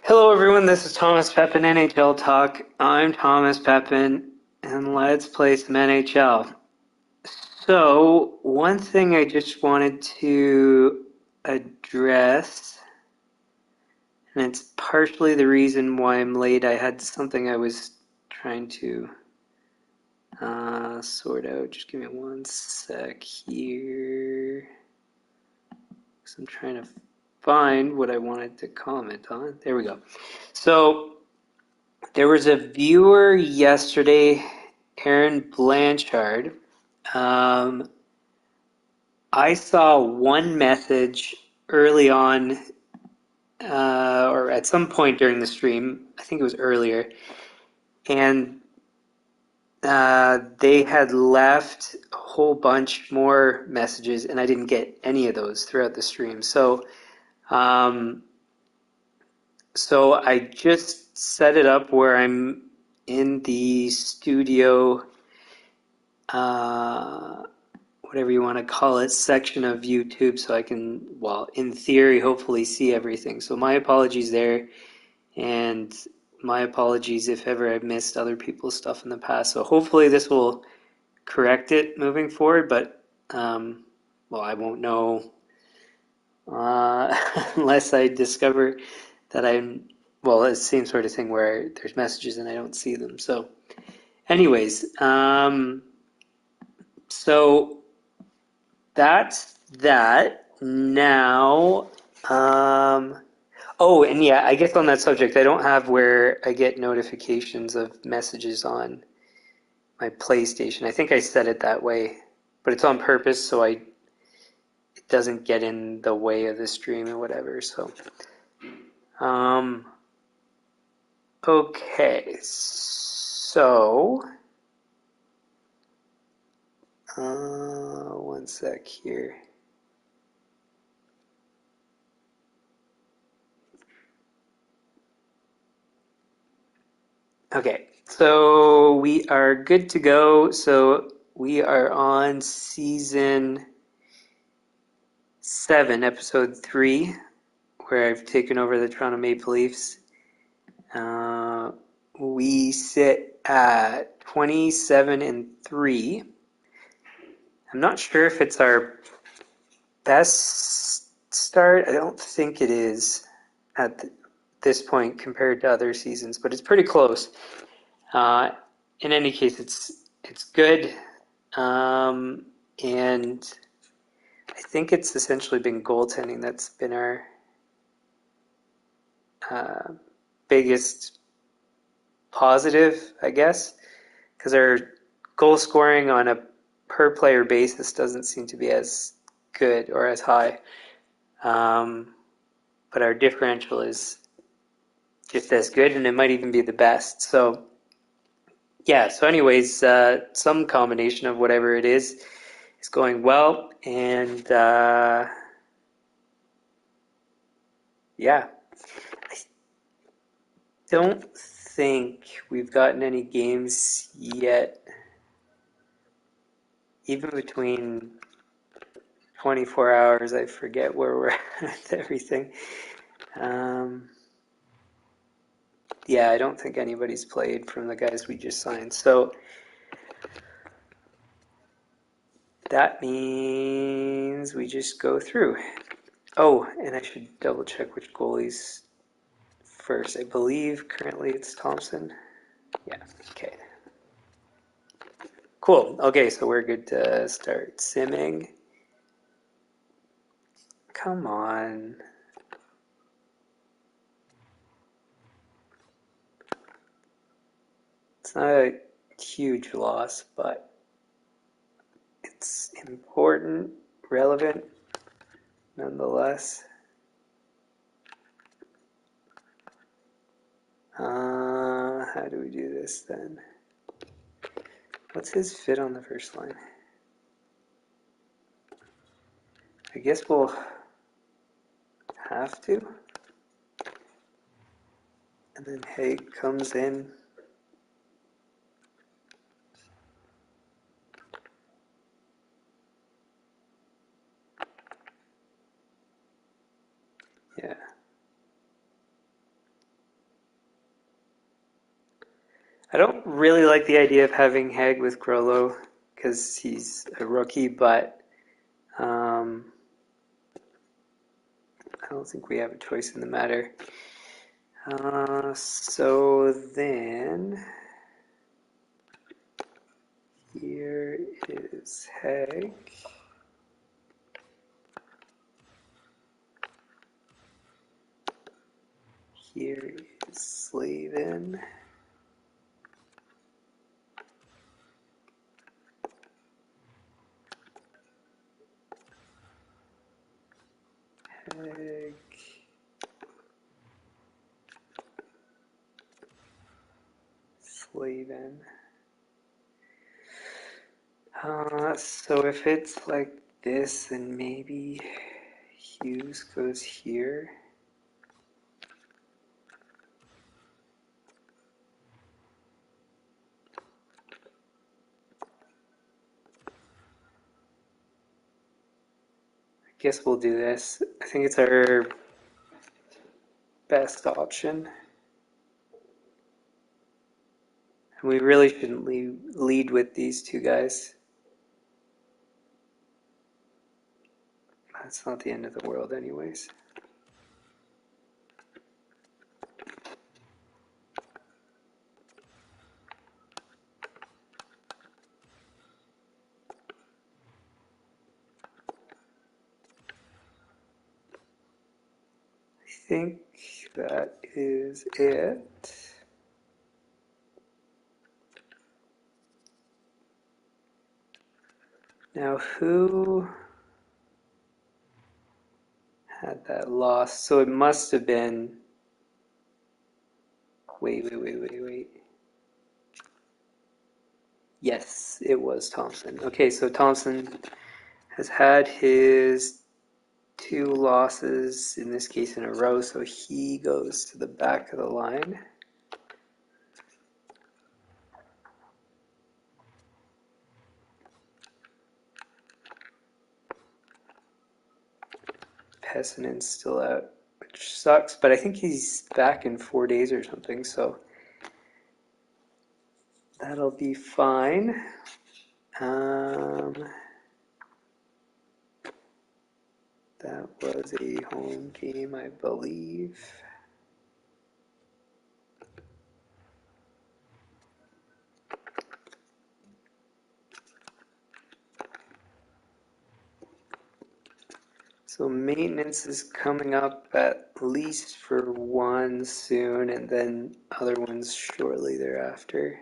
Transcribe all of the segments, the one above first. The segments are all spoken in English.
Hello, everyone. This is Thomas Pepin, NHL Talk. I'm Thomas Pepin, and let's play some NHL. So, one thing I just wanted to address, and it's partially the reason why I'm late. I had something I was trying to sort out. Just give me one sec here. Because I'm trying to find what I wanted to comment on. There we go. So, there was a viewer yesterday, Aaron Blanchard. Um, I saw one message early on, or at some point during the stream. I think it was earlier, and they had left a whole bunch more messages, and I didn't get any of those throughout the stream. Um, so I just set it up where I'm in the studio, whatever you want to call it, section of YouTube, so I can, well, in theory, hopefully see everything. So my apologies there, and my apologies if ever I've missed other people's stuff in the past. So hopefully this will correct it moving forward, but, well, I won't know unless I discover that well, it's the same sort of thing where there's messages and I don't see them. So anyways, so that's that. Now, oh, and yeah, I guess on that subject, I don't have where I get notifications of messages on my PlayStation. I think I set it that way, but it's on purpose so it doesn't get in the way of the stream or whatever. So, um, okay, so, one sec here. Okay, so we are good to go. So we are on season 7, episode 3, where I've taken over the Toronto Maple Leafs. We sit at 27-3. I'm not sure if it's our best start. I don't think it is at this point compared to other seasons, but it's pretty close. In any case, it's good, and I think it's essentially been goaltending that's been our biggest positive, I guess, because our goal scoring on a per player basis doesn't seem to be as good or as high, but our differential is just as good, and it might even be the best. So yeah, so anyways, some combination of whatever it is going well, and yeah, I don't think we've gotten any games yet, even between 24 hours. I forget where we're at with everything. Yeah, I don't think anybody's played from the guys we just signed. So that means we just go through. Oh, and I should double check which goalies first. I believe currently it's Thompson. Yeah, okay. Cool. Okay, so we're good to start simming. Come on. It's not a huge loss, but it's important, relevant, nonetheless. How do we do this then? What's his fit on the first line? I guess we'll have to. And then Haig comes in. Yeah. I don't really like the idea of having Hag with Grollo because he's a rookie, but I don't think we have a choice in the matter. So then here is Hag. Here is Slavin. Hag. Slavin. So if it's like this, then maybe Hughes goes here. I guess we'll do this. I think it's our best option. And we really shouldn't lead with these two guys. That's not the end of the world anyways. I think that is it. Now who had that loss? So it must have been... Wait. Yes, it was Thompson. Okay, so Thompson has had his 2 losses, in this case in a row, so he goes to the back of the line. Pessinen's still out, which sucks, but I think he's back in 4 days or something, so that'll be fine. That was a home game, I believe. So maintenance is coming up at least for one soon, and then other ones shortly thereafter.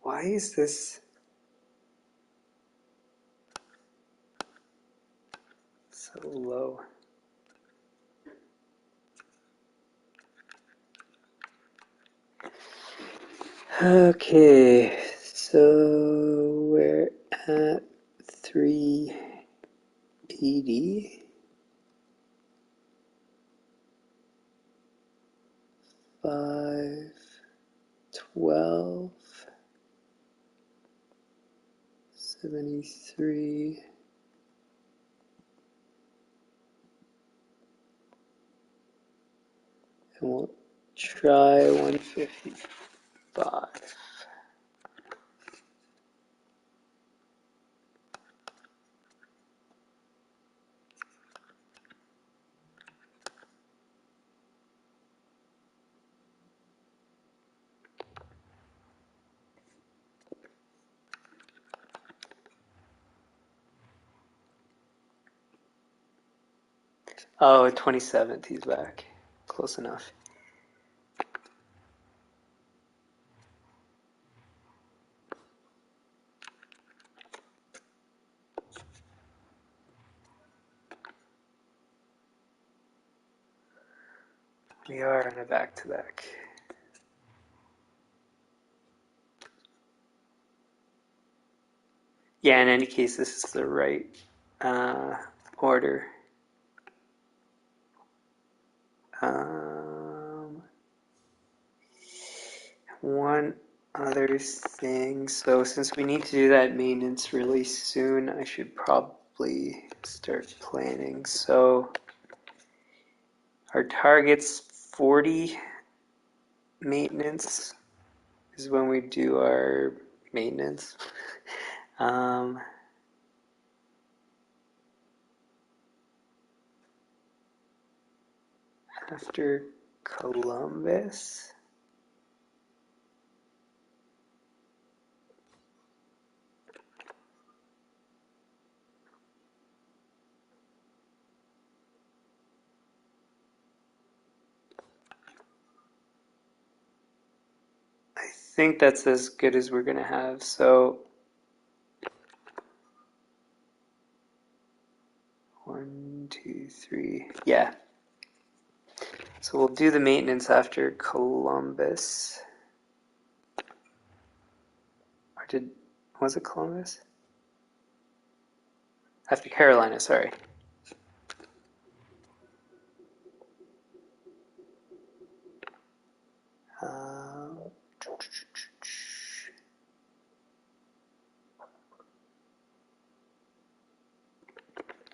Why is this so low? Okay, so we're at 380. 512 73 and we'll try 155. Oh, 27th, he's back. Close enough. We are on a back-to-back. Yeah, in any case, this is the right order. One other thing. So since we need to do that maintenance really soon, I should probably start planning. So our target's 40 maintenance is when we do our maintenance. um, after Columbus. I think that's as good as we're going to have. So 1, 2, 3. Yeah. So we'll do the maintenance after Columbus. Or was it Columbus? After Carolina, sorry.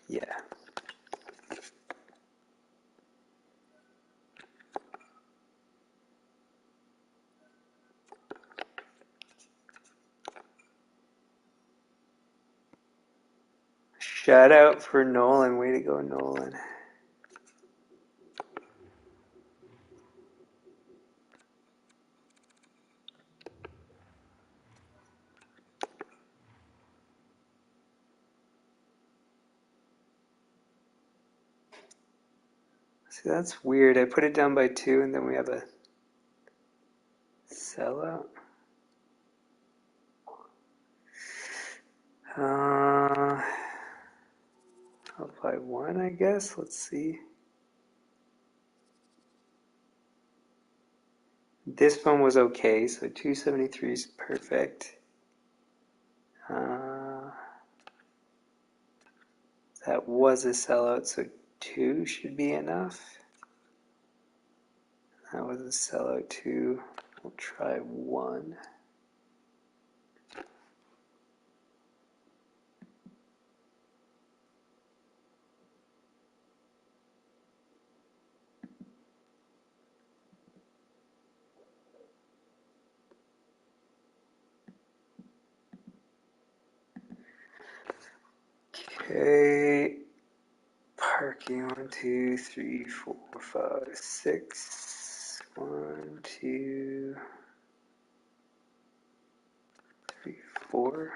Yeah. Shout out for Nolan. Way to go, Nolan. See, that's weird. I put it down by 2, and then we have a sellout. Up by 1, I guess. Let's see. This one was okay, so 273 is perfect. That was a sellout, so 2 should be enough. That was a sellout too. We'll try 1. Okay. Parking 1, 2, 3, 4, 5, 6. 1, 2, 3, 4.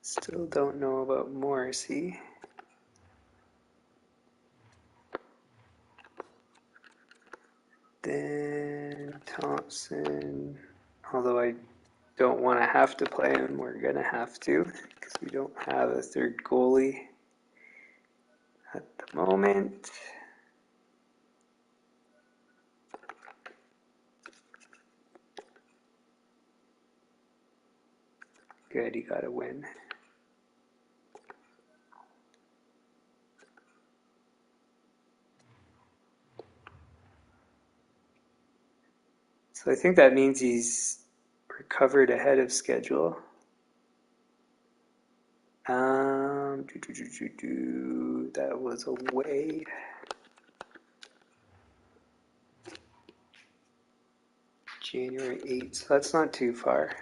Still don't know about Morrissey. Then Thompson, although I don't want to have to play him, we're going to have to because we don't have a third goalie at the moment. Good, he got a win. So I think that means he's recovered ahead of schedule. That was away. January 8th, so that's not too far.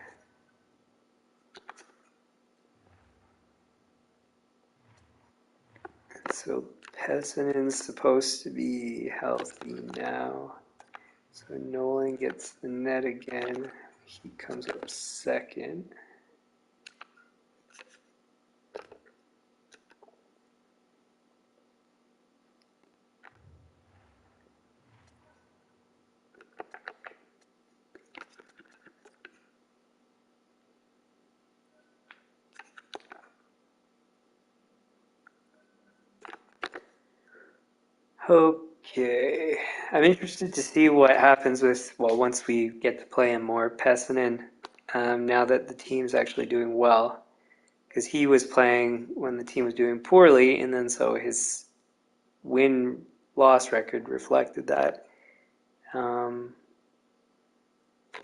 So Pessinen's supposed to be healthy now. So Nolan gets the net again. He comes up second. Okay, I'm interested to see what happens with, well, once we get to play him more, Pessinen, now that the team's actually doing well. Because he was playing when the team was doing poorly, and then so his win-loss record reflected that. But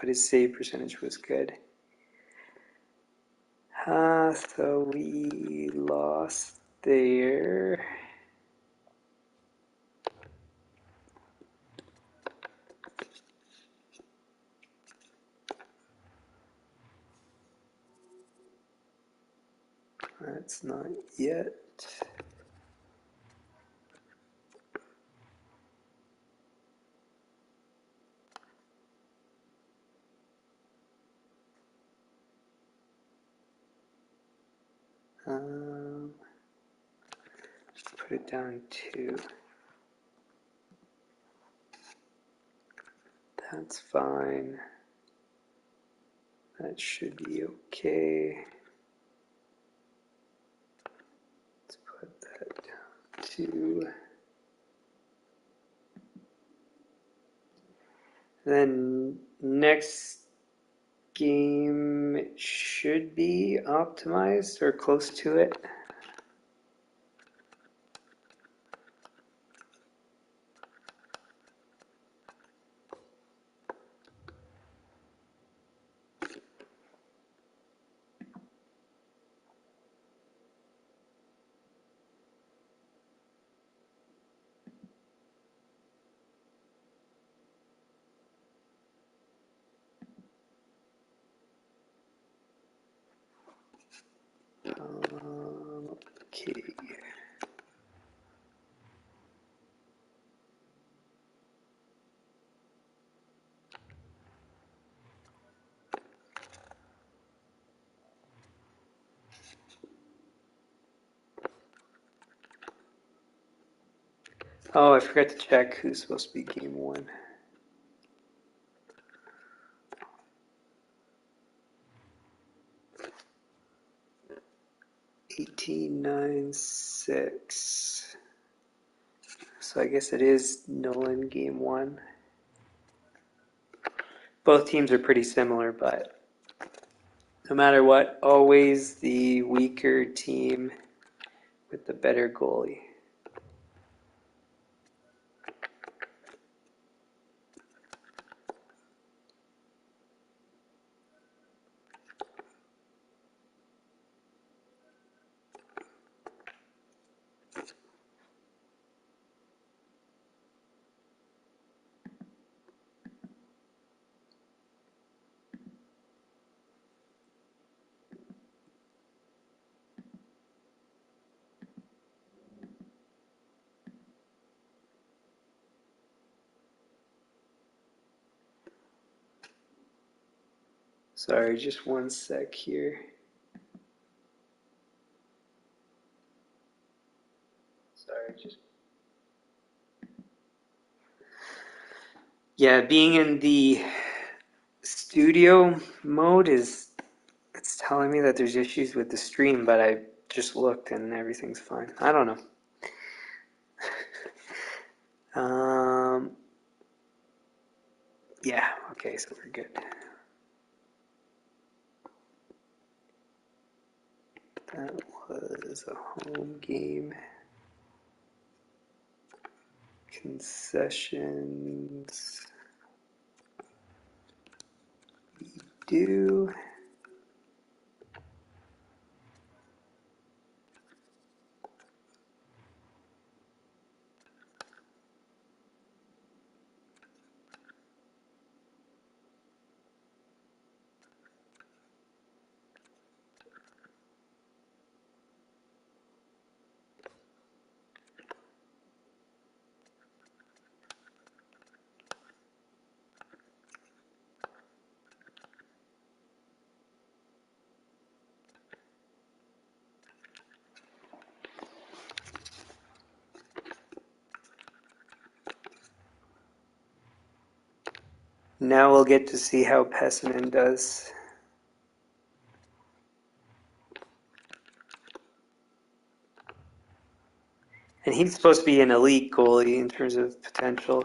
his save percentage was good. So we lost there. That's not yet. Put it down to. That's fine. That should be okay. Let's put that down to. Then next game it should be optimized or close to it. Okay. Oh, I forgot to check who's supposed to be game one. 18-9-6. So I guess it is Nolan game one. Both teams are pretty similar, but no matter what, always the weaker team with the better goalie. Sorry, just one sec here. Yeah, being in the studio mode it's telling me that there's issues with the stream, but I just looked and everything's fine. I don't know. Yeah, okay, so we're good. That was a home game. Concessions. We do. Now we'll get to see how Pepin does. And he's supposed to be an elite goalie in terms of potential,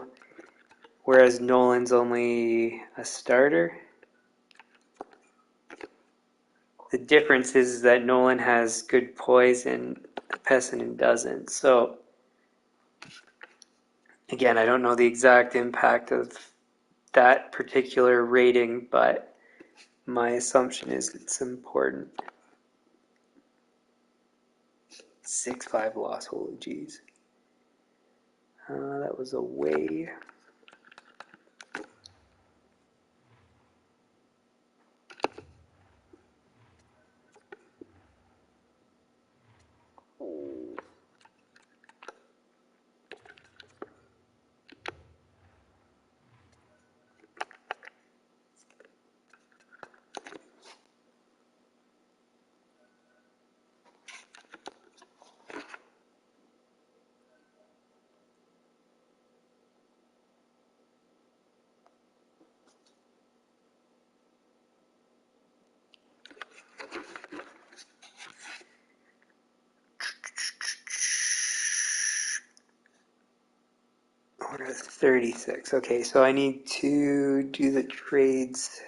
whereas Nolan's only a starter. The difference is that Nolan has good poise and Pepin doesn't. So, again, I don't know the exact impact of that particular rating, but my assumption is it's important. 6-5 loss. Holy jeez. That was away. Order 36. Okay, so I need to do the trades.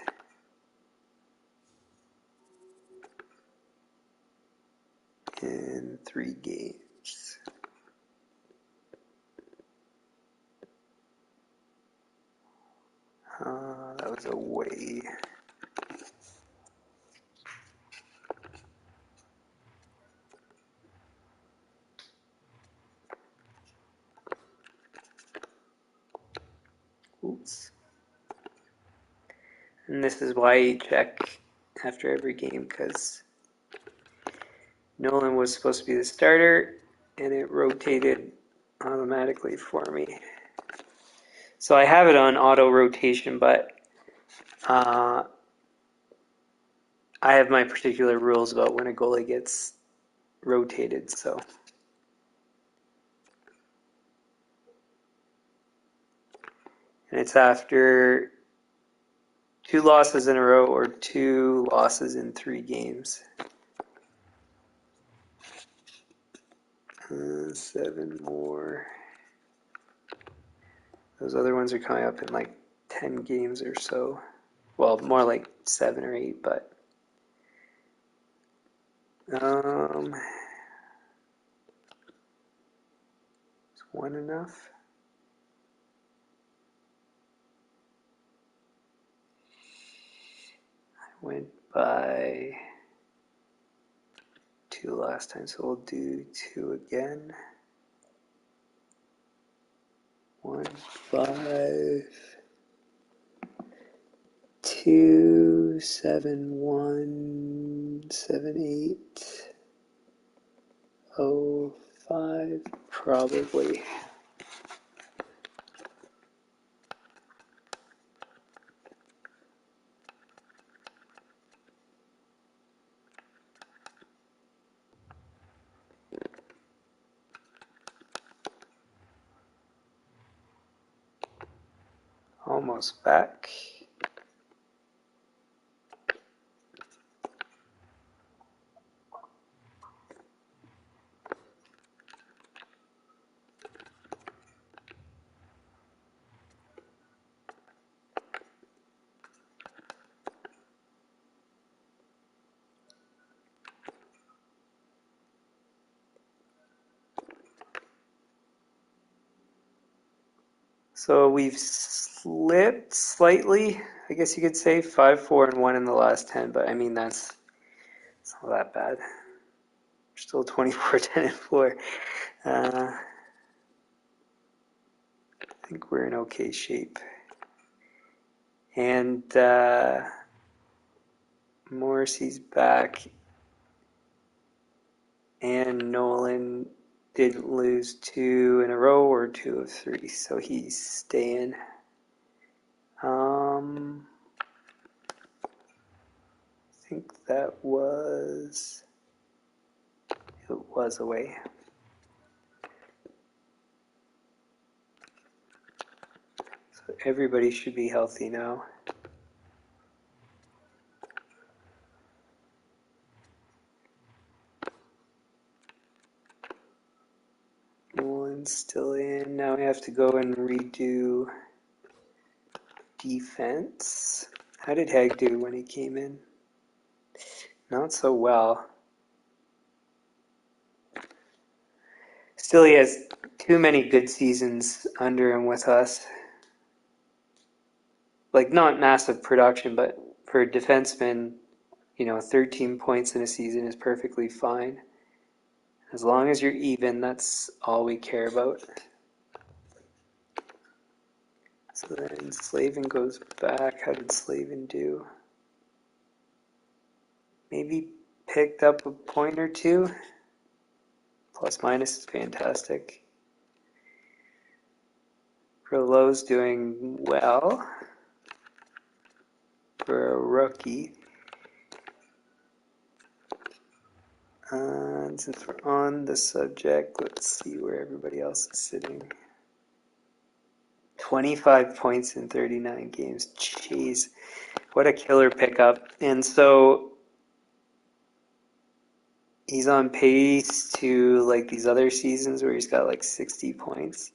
In 3 games. That was away. Oops. And this is why you check after every game, because Nolan was supposed to be the starter, and it rotated automatically for me. So I have it on auto rotation, but I have my particular rules about when a goalie gets rotated, so. And it's after 2 losses in a row or 2 losses in 3 games. 7 more. Those other ones are coming up in like 10 games or so. Well, more like 7 or 8, but is 1 enough? I went by 2 last time, so we'll do 2 again. 1, 5, 2, 7, 1, 7, 8, 0, 5, probably. Almost back. So we've slipped slightly, I guess you could say, 5, 4, and 1 in the last 10, but I mean, it's not that bad. We're still 24, 10, and 4. I think we're in okay shape. And Morrissey's back, and Nolan didn't lose 2 in a row or 2 of 3, so he's staying. I think it was away. So everybody should be healthy now. Nolan's still in. Now we have to go and redo defense. How did Haig do when he came in? Not so well. Still, he has too many good seasons under him with us. Like, not massive production, but for a defenseman, 13 points in a season is perfectly fine. As long as you're even, that's all we care about. So then Slavin goes back. How did Slavin do? Maybe picked up a point or two. Plus minus is fantastic. Rouleau's doing well for a rookie. And since we're on the subject, let's see where everybody else is sitting. 25 points in 39 games. Jeez, what a killer pickup. And so he's on pace to like these other seasons where he's got like 60 points.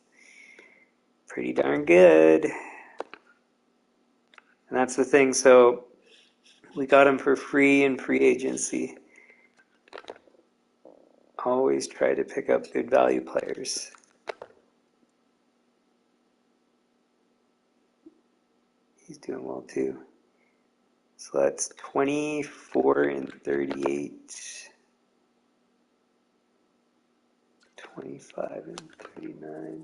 Pretty darn good. And that's the thing. So we got him for free in free agency. Always try to pick up good value players. He's doing well too. So that's 24 and 38. 25 and 39.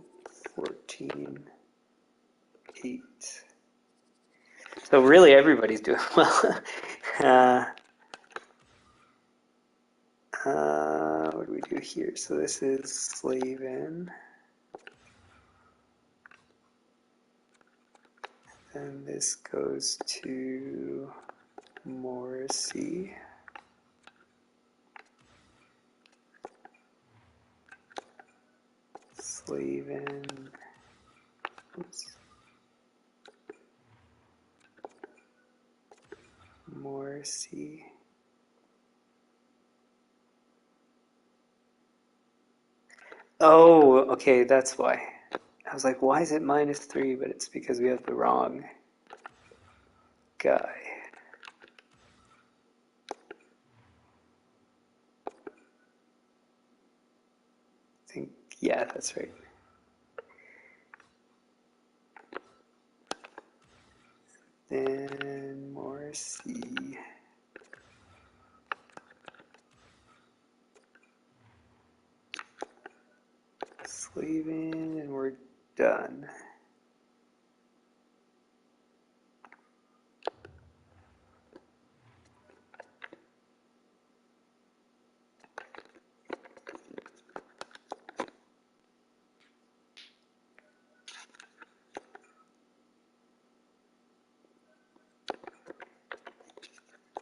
14. 8. So really everybody's doing well. What do we do here? So this is Slavin. And this goes to Morrissey. Slavin. Oops. Morrissey. Oh, okay, that's why. I was like, why is it -3? But it's because we have the wrong guy. I think, yeah, that's right. Then Morrissey. Slavin, and we're done.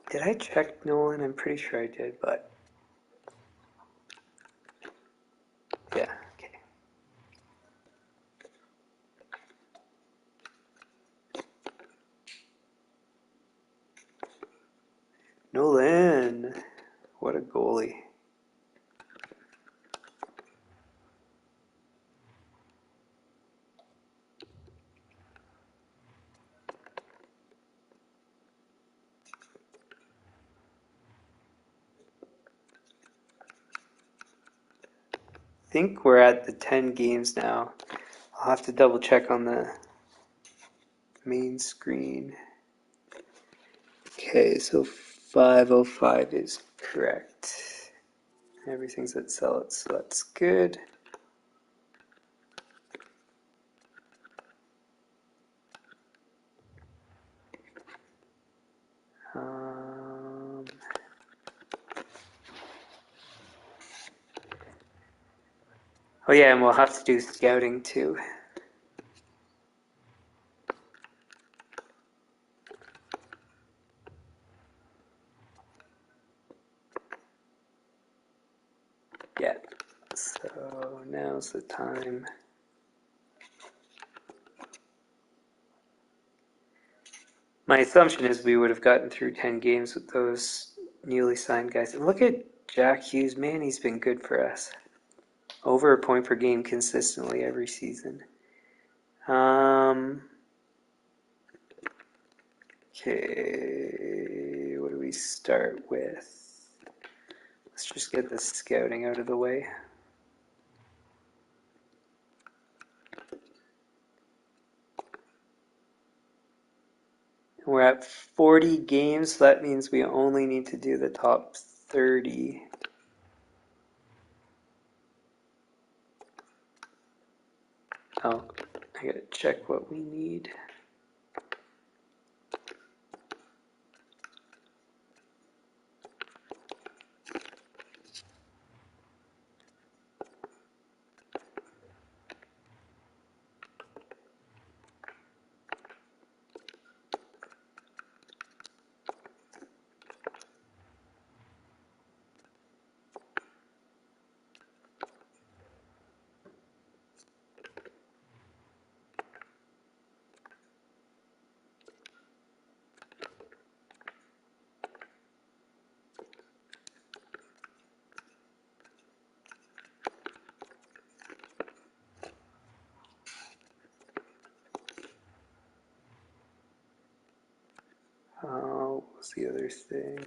Did I check Nolan? I'm pretty sure I did, but yeah, okay. Nolan, what a goalie. I think we're at the 10 games now. I'll have to double check on the main screen. Okay, so 505 is correct. Everything's at sell it, so that's good. Oh yeah, and we'll have to do scouting too. Yeah, so now's the time. My assumption is we would have gotten through 10 games with those newly signed guys. And look at Jack Hughes, man, he's been good for us. Over a point per game consistently every season. Okay, what do we start with? Let's just get the scouting out of the way. We're at 40 games, so that means we only need to do the top 30. Oh, I gotta check what we need. What's the other thing?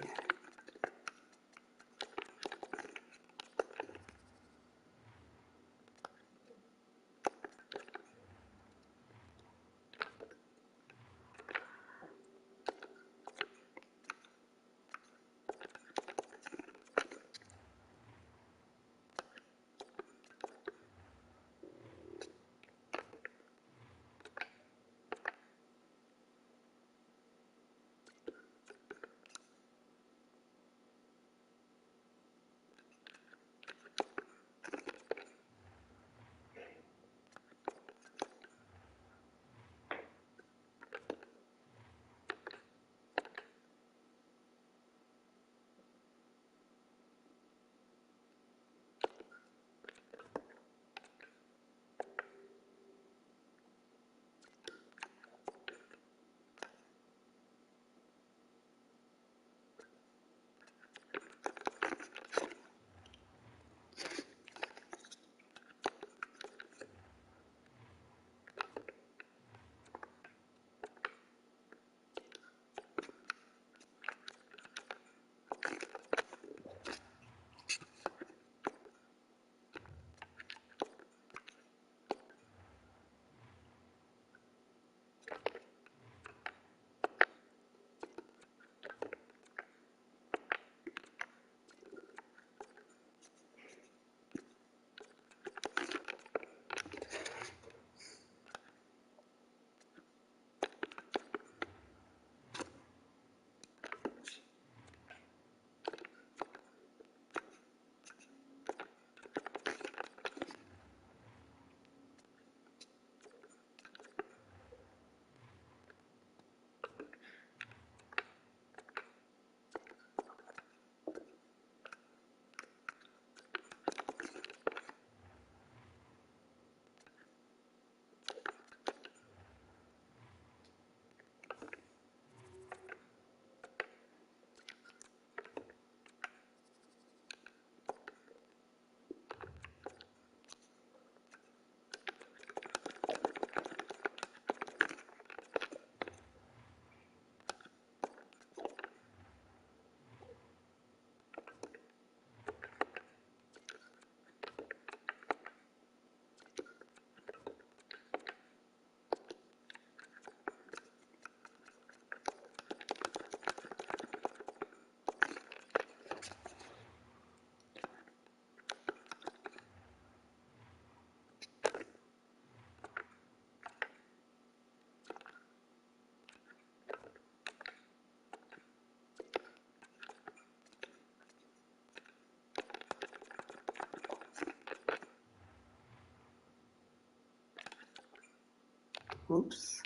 Oops.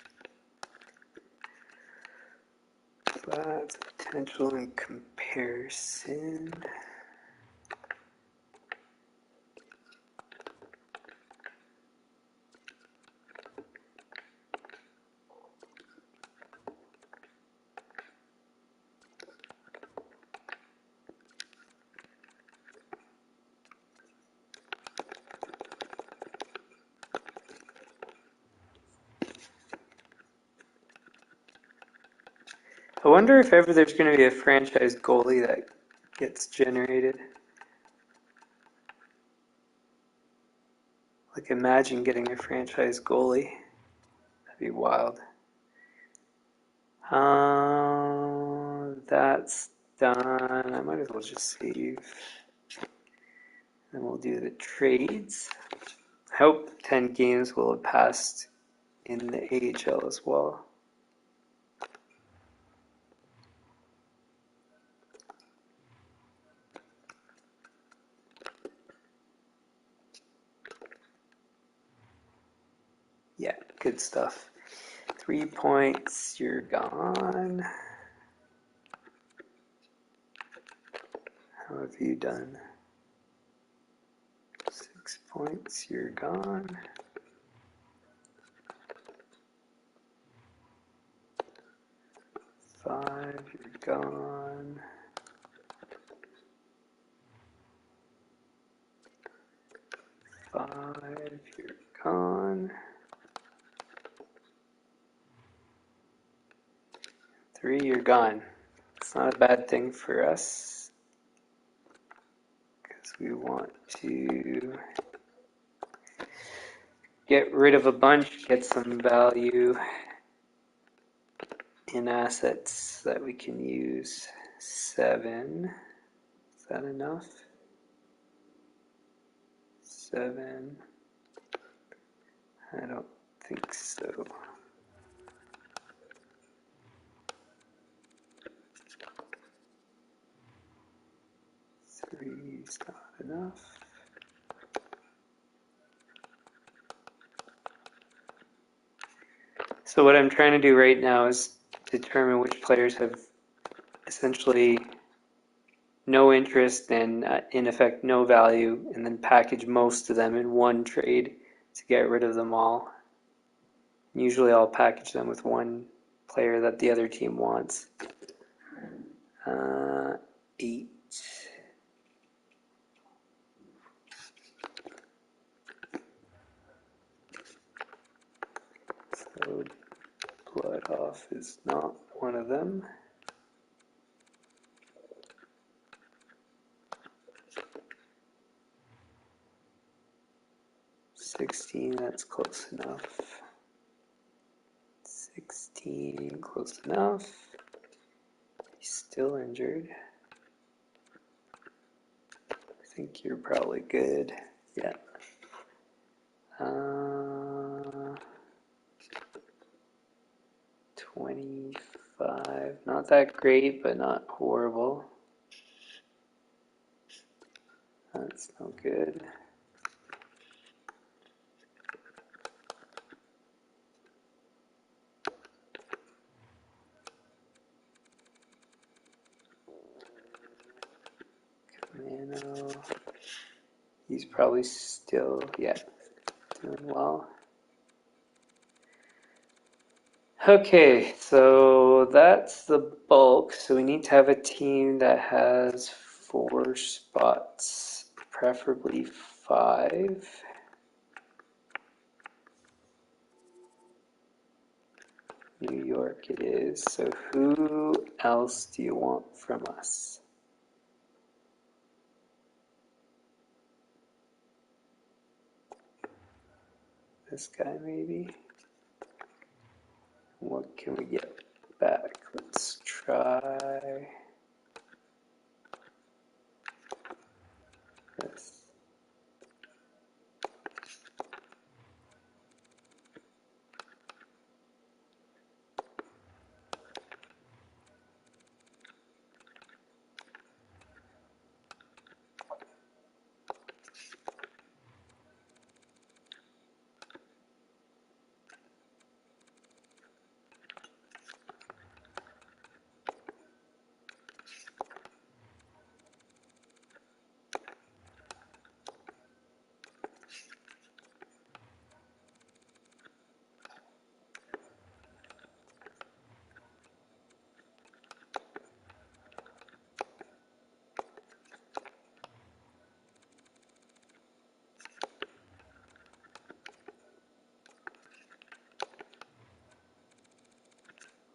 That's potential in comparison. I wonder if ever there's going to be a franchise goalie that gets generated. Like, imagine getting a franchise goalie. That'd be wild. That's done. I might as well just save. Then we'll do the trades. I hope 10 games will have passed in the AHL as well. Yeah, good stuff. 3 points, you're gone. How have you done? 6 points, you're gone. 5, you're gone. 5, you're gone. 3, you're gone. It's not a bad thing for us because we want to get rid of a bunch, get some value in assets that we can use. 7. Is that enough? 7. I don't think so. 3 is not enough. So what I'm trying to do right now is determine which players have essentially no interest and in effect no value, and then package most of them in one trade to get rid of them all. Usually I'll package them with one player that the other team wants. 8. So blood off is not one of them. 16, that's close enough. 16, close enough. He's still injured. I think you're probably good. Yeah. 25, not that great, but not horrible. That's no good. Mano, he's probably still, yeah, doing well. Okay, so that's the bulk. So we need to have a team that has 4 spots, preferably 5. New York it is. So who else do you want from us? This guy maybe? What can we get back? Let's try this.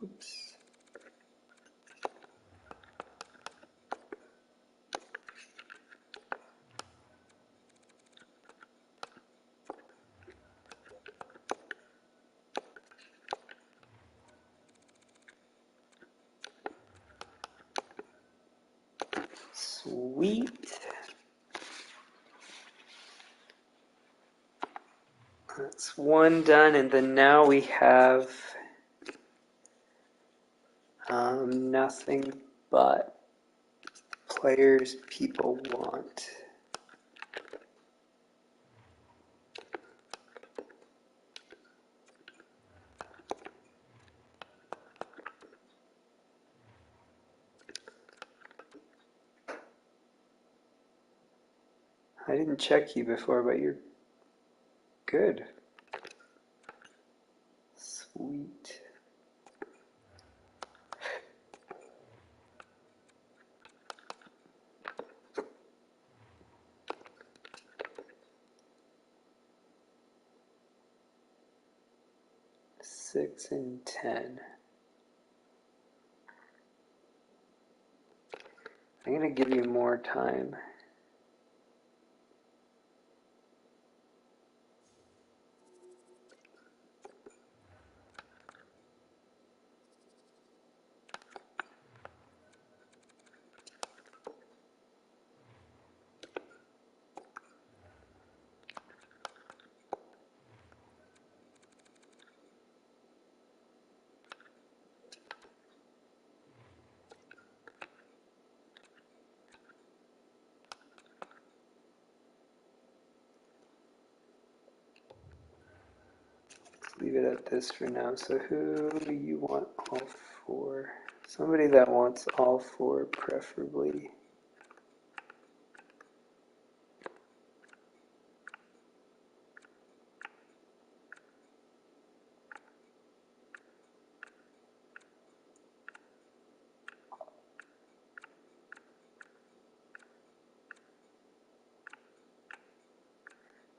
Oops. Sweet. That's one done, and then now we have nothing but players people want. I didn't check you before, but you're good. Sweet. Six and 10. I'm going to give you more time. Leave it at this for now. So who do you want all four? Somebody that wants all four, preferably.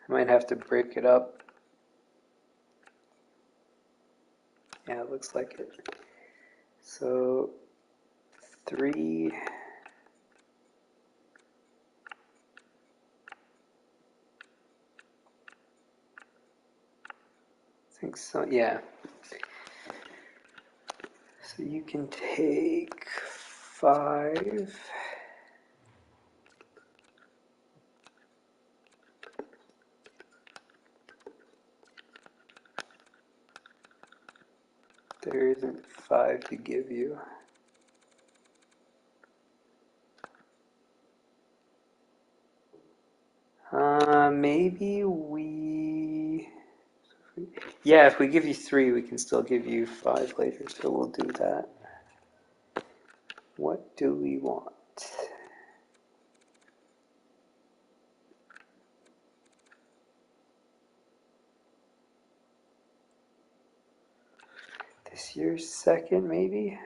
I might have to break it up. Yeah, it looks like it. So 3. I think so, yeah. So you can take 5. There isn't 5 to give you. Maybe we... Yeah, if we give you 3, we can still give you 5 later, so we'll do that. What do we want? This year's second, maybe?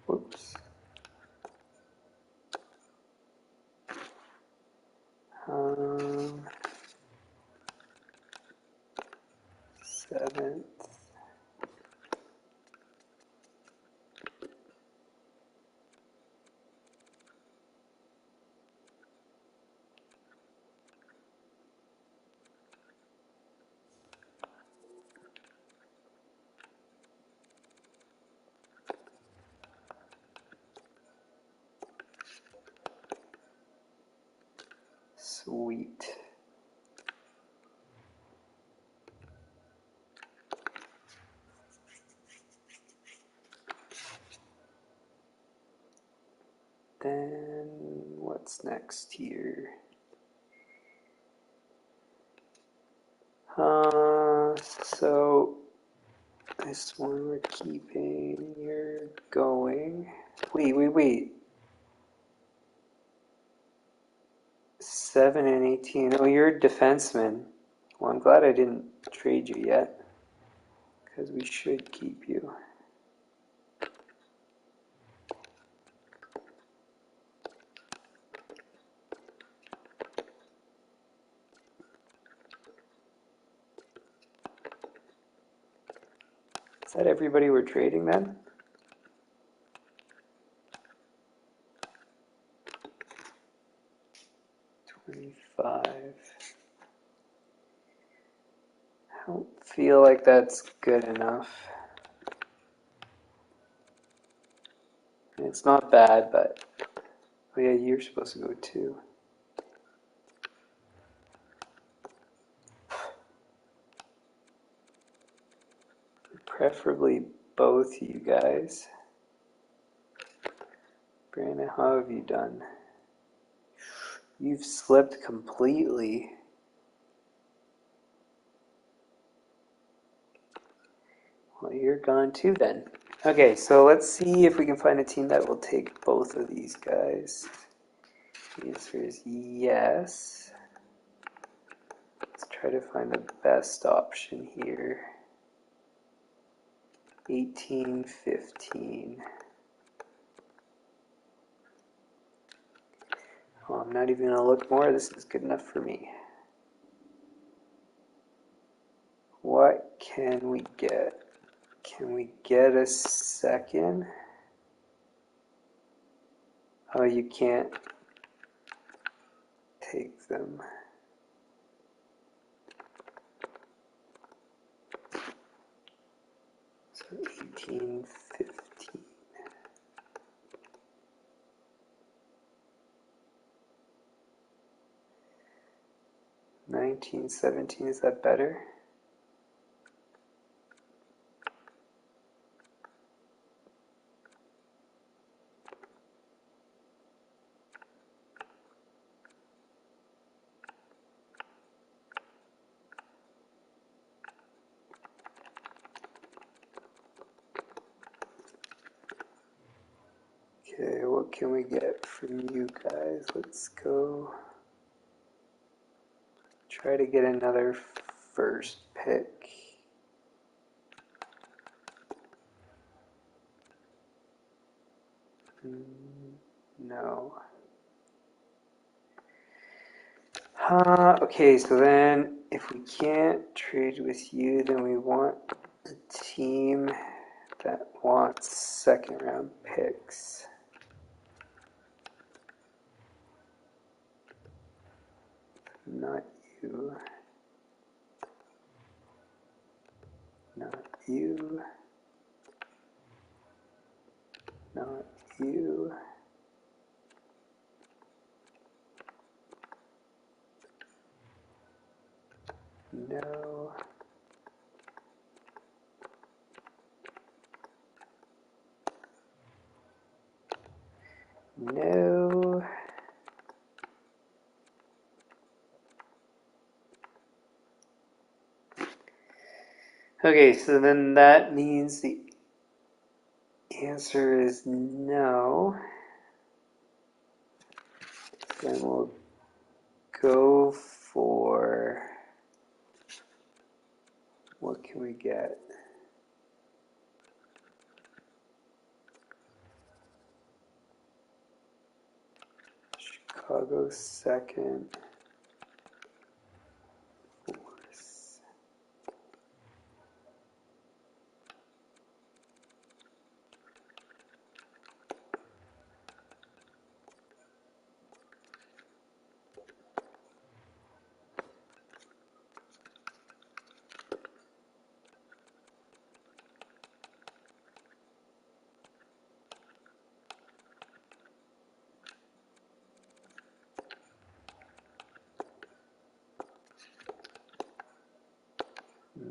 Whoops. Um, 7th. Sweet. Then what's next here? So this one we're keeping. You're going. Wait. 7 and 18. Oh, you're a defenseman. Well, I'm glad I didn't trade you yet, because we should keep you. Is that everybody we're trading then? $25. I don't feel like that's good enough. It's not bad, but oh yeah, you're supposed to go too. Preferably both you guys. Brandon, how have you done? You've slipped completely. Well, you're gone too then. Okay, so let's see if we can find a team that will take both of these guys. The answer is yes. Let's try to find the best option here. 18-15. Oh, I'm not even going to look more. This is good enough for me. What can we get? Can we get a second? Oh, you can't take them. So 18-15. 19-17, is that better? Okay, what can we get from you guys? Let's go try to get another first pick. No. Okay, so then if we can't trade with you, then we want a team that wants second round picks. Not you. Not you. Not you. No. No. Okay, so then that means the answer is no. Then we'll go for, what can we get? Chicago second. Fourth.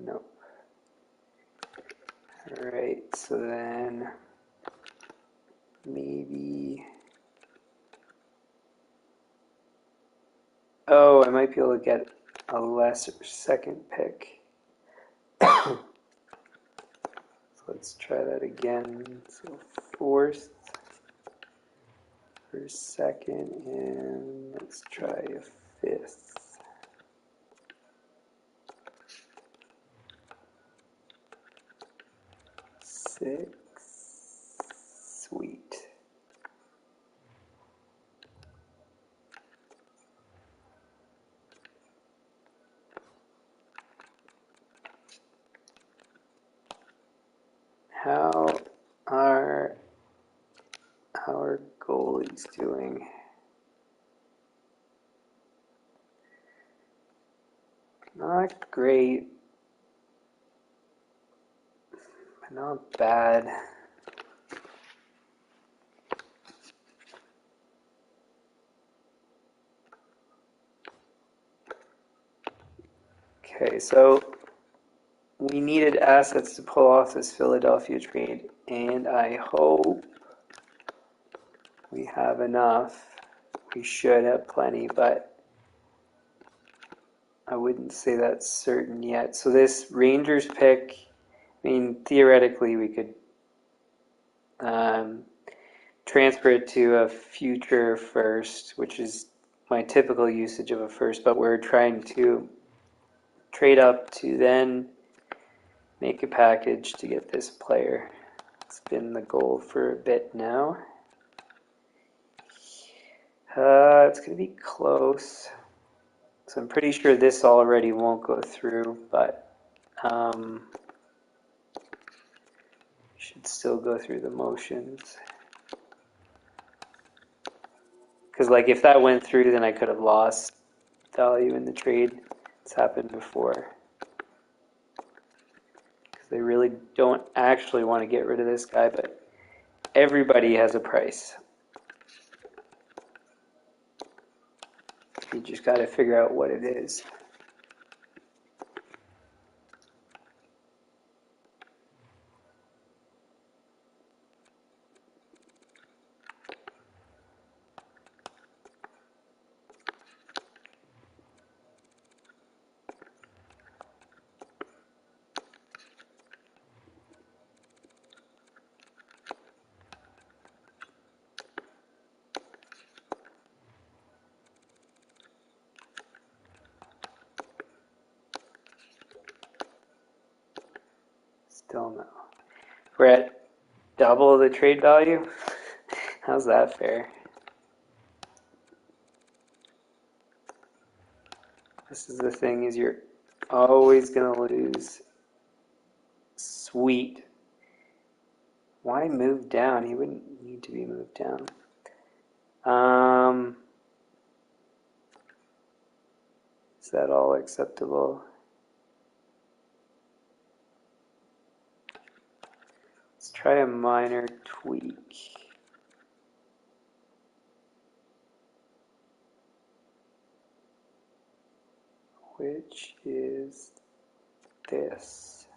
Nope. Alright, so then maybe, oh, I might be able to get a lesser second pick. So let's try that again. So fourth for second, and let's try a fifth. 6. Sweet. How are our goalies doing? Not great, but not bad. Okay, so we needed assets to pull off this Philadelphia trade, and I hope we have enough. We should have plenty, but I wouldn't say that's certain yet. So this Rangers pick, I mean, theoretically we could transfer it to a future first, which is my typical usage of a first, but we're trying to trade up to then make a package to get this player. It's been the goal for a bit now. It's going to be close. So I'm pretty sure this already won't go through, but should still go through the motions. Because like if that went through, then I could have lost value in the trade. It's happened before. Because they really don't actually want to get rid of this guy, but everybody has a price. You just got to figure out what it is. Still no. We're at double the trade value? How's that fair? This is the thing, is you're always going to lose. Sweet. Why move down? He wouldn't need to be moved down. Is that all acceptable? Let's try a minor tweak. Which is this.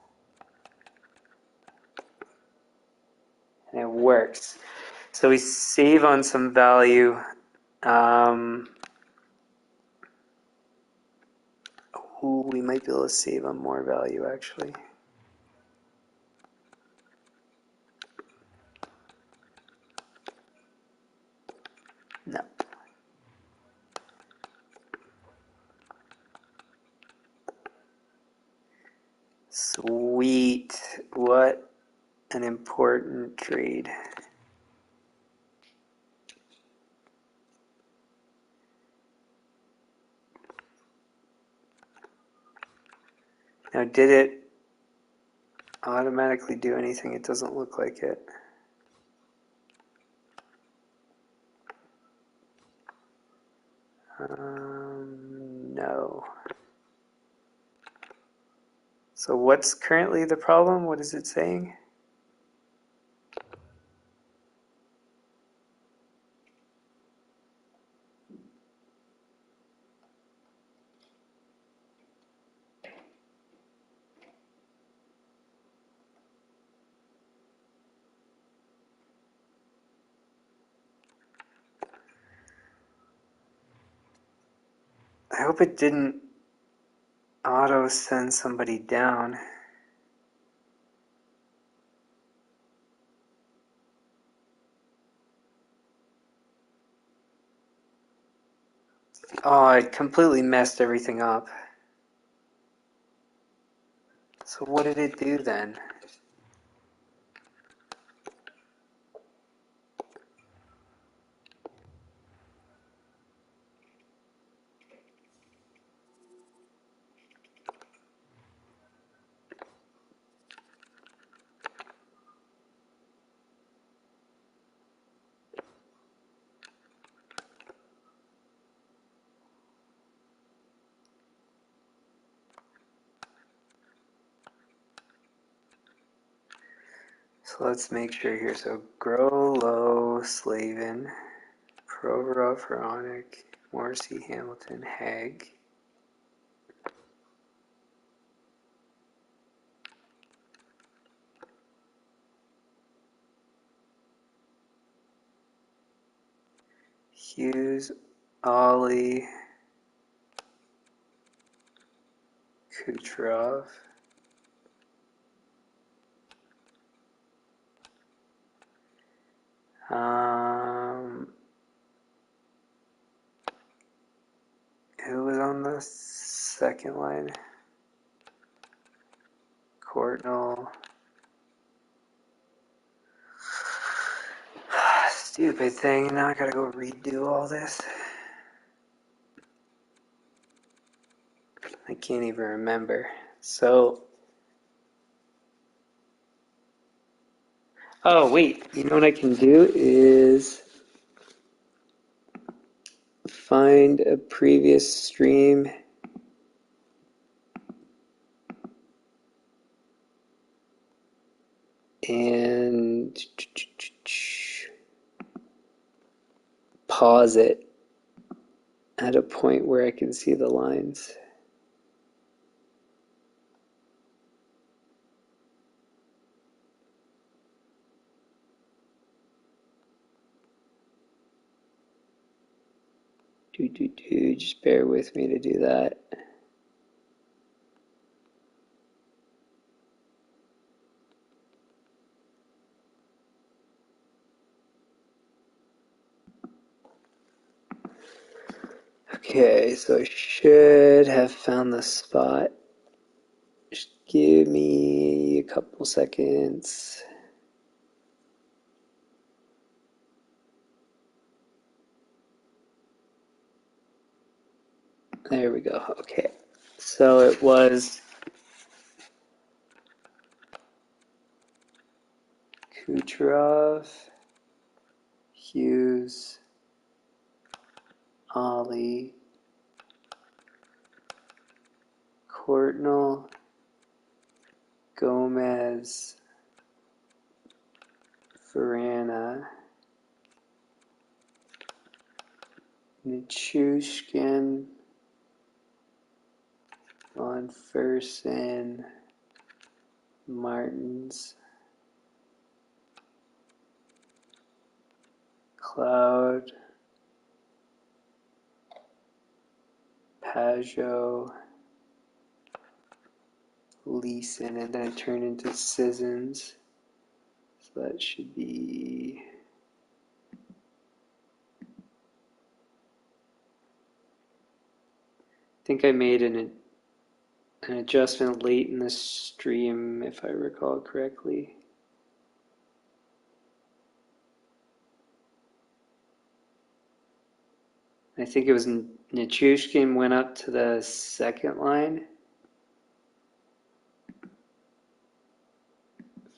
And it works. So we save on some value. We might be able to save on more value actually. No. Sweet. What an important trade. Now, did it automatically do anything? It doesn't look like it. No. So what's currently the problem? What is it saying? I hope it didn't auto send somebody down. Oh, it completely messed everything up. So what did it do then? So let's make sure here. So Grollo, Slavin, Provorov, Hronik, Morrissey, Hamilton, Haig. Hughes, Ollie, Kucherov. Who was on the second line? Courtnall. Stupid thing. Now I gotta go redo all this. I can't even remember. So, oh wait, you know what I can do is find a previous stream and pause it at a point where I can see the lines. Just bear with me to do that. Okay, so I should have found the spot. Just give me a couple seconds. There we go. Okay, so it was Kucherov, Hughes, Ollie, Courtnall, Gomez, Verana, Nichushkin, Von Fersen, Martins, Cloud, Pajot, Leeson, and then it turned into Sissons. So that should be... I think I made an adjustment late in the stream, if I recall correctly. I think it was Nichushkin went up to the second line.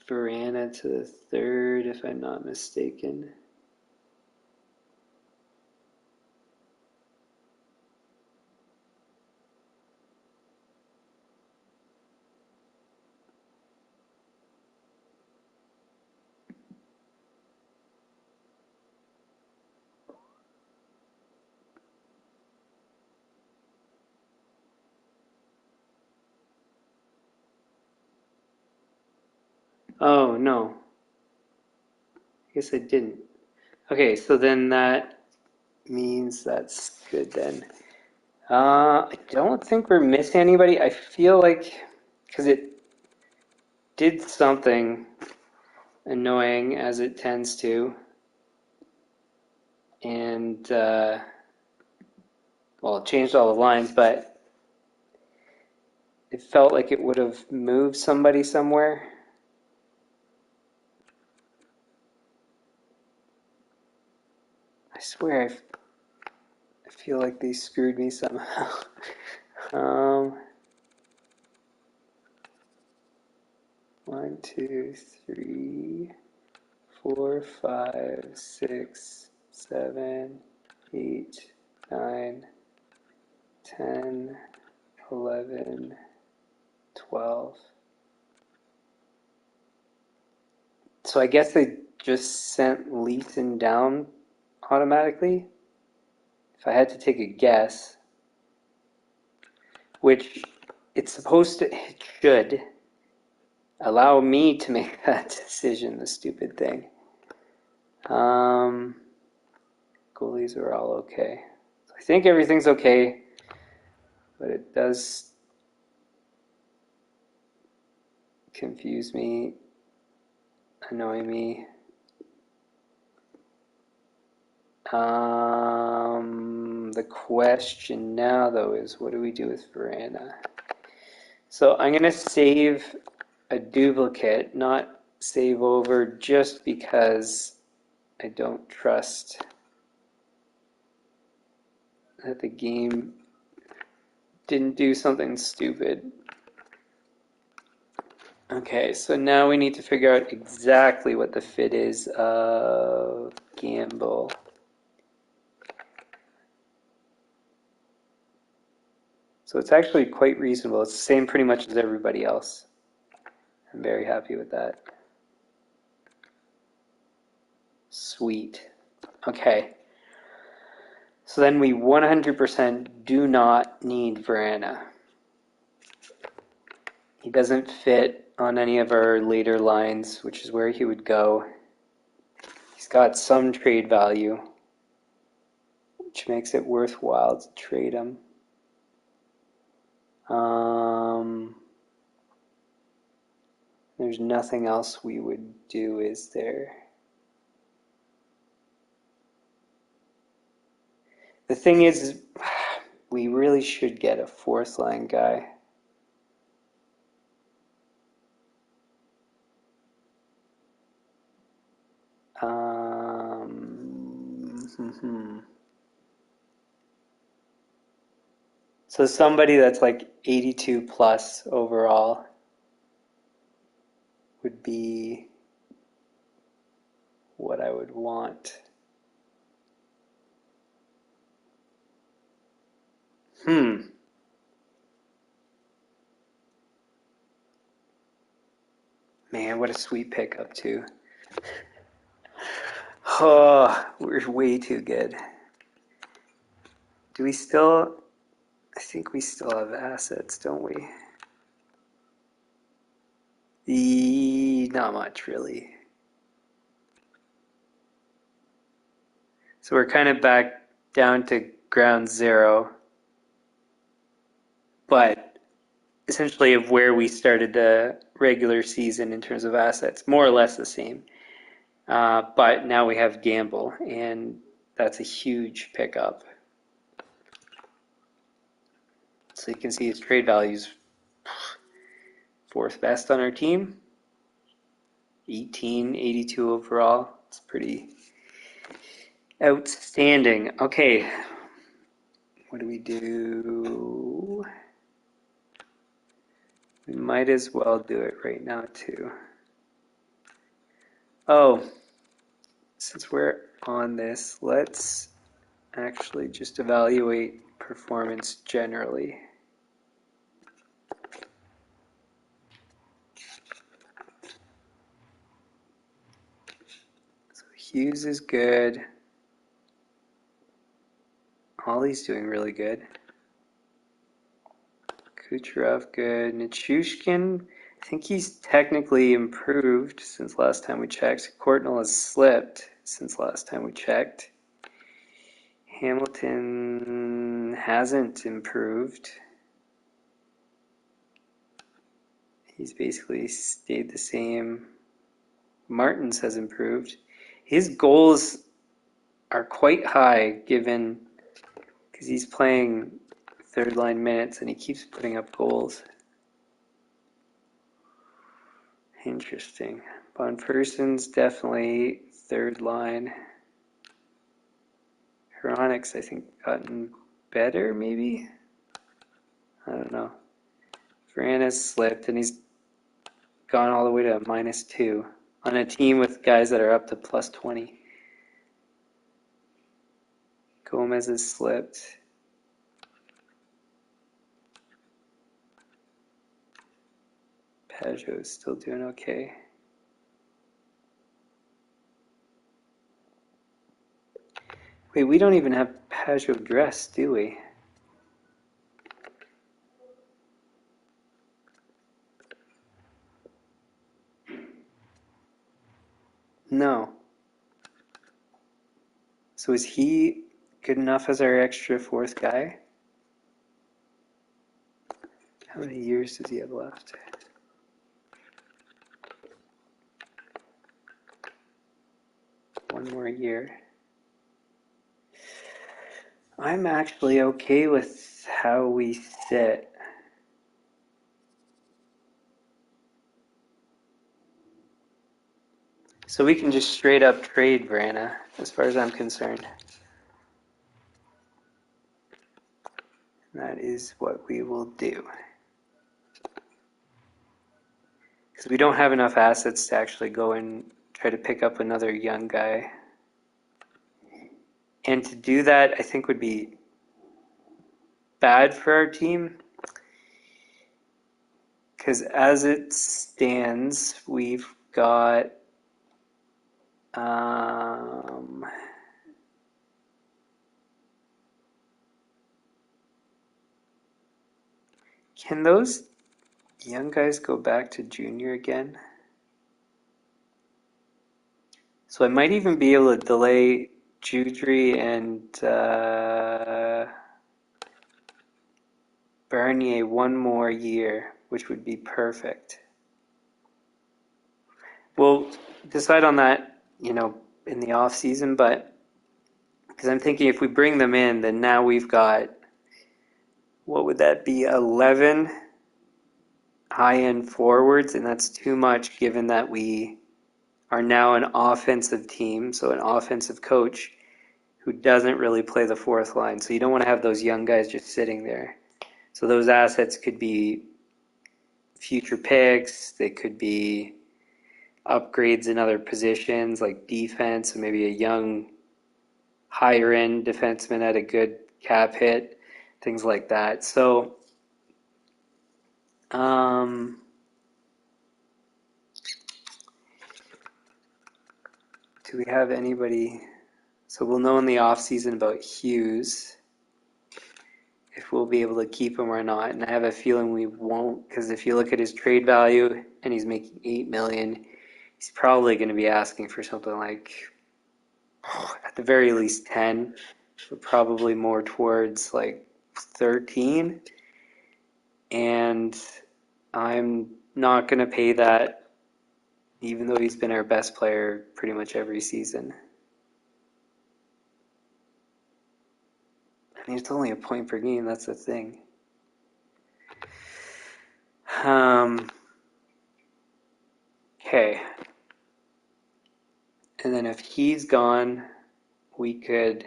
Verana to the third, if I'm not mistaken. Oh, no. I guess I didn't. Okay, so then that means that's good then. I don't think we're missing anybody. I feel like, because it did something annoying, as it tends to, and, well, it changed all the lines, but it felt like it would have moved somebody somewhere. I swear, I feel like they screwed me somehow. 1, 2, 3, 4, 5, 6, 7, 8, 9, 10, 11, 12. So I guess they just sent Leeson down automatically. If I had to take a guess, which it should allow me to make that decision, the stupid thing. Goalies are all okay. So I think everything's okay, but it does confuse me, annoy me. The question now, though, is what do we do with Verana? So I'm going to save a duplicate, not save over, just because I don't trust that the game didn't do something stupid. Okay, so now we need to figure out exactly what the fit is of Gamble. So it's actually quite reasonable. It's the same pretty much as everybody else. I'm very happy with that. Sweet. Okay. So then we 100% do not need Verana. He doesn't fit on any of our later lines, which is where he would go. He's got some trade value, which makes it worthwhile to trade him. There's nothing else we would do, is there? The thing is, we really should get a fourth line guy. So somebody that's like 82 plus overall would be what I would want. Man, what a sweet pickup too. Oh, we're way too good. Do we still... I think we still have assets, don't we? Not much, really. So we're kind of back down to ground zero. But essentially of where we started the regular season in terms of assets, more or less the same. But now we have Gamble, and that's a huge pickup. So you can see his trade value's fourth best on our team. 82 overall. It's pretty outstanding. Okay, what do we do? We might as well do it right now too. Oh, since we're on this, let's actually just evaluate performance generally. So Hughes is good. Ollie's doing really good. Kucherov good. Nichushkin, I think he's technically improved since last time we checked. Courtnall has slipped since last time we checked. Hamilton hasn't improved. He's basically stayed the same. Martins has improved. His goals are quite high given because he's playing third line minutes and he keeps putting up goals. Interesting. Von Person's definitely third line. Hronik's, I think, gotten better, maybe? I don't know. Verana's slipped and he's gone all the way to a -2 on a team with guys that are up to +20. Gomez has slipped. Peugeot's still doing okay. Wait, we don't even have Pajot dress, do we? No. So is he good enough as our extra fourth guy? How many years does he have left? One more year. I'm actually okay with how we sit. So we can just straight up trade Brana, as far as I'm concerned. That is what we will do. Because we don't have enough assets to actually go and try to pick up another young guy. And to do that, I think would be bad for our team. Because as it stands, we've got can those young guys go back to junior again? So I might even be able to delay Judry and Bernier one more year, which would be perfect. We'll decide on that, in the off season, but because I'm thinking if we bring them in, then now we've got, what would that be, 11 high-end forwards, and that's too much given that we are now an offensive team, so an offensive coach who doesn't really play the fourth line. So you don't want to have those young guys just sitting there. So those assets could be future picks, they could be upgrades in other positions like defense, and maybe a young higher end defenseman at a good cap hit, things like that. So do we have anybody? So we'll know in the off season about Hughes, if we'll be able to keep him or not. And I have a feeling we won't, because if you look at his trade value and he's making $8 million, he's probably going to be asking for something like, at the very least 10, but probably more towards like 13. And I'm not going to pay that, even though he's been our best player pretty much every season. I mean, it's only a point per game, that's the thing. Okay. And then if he's gone, we could...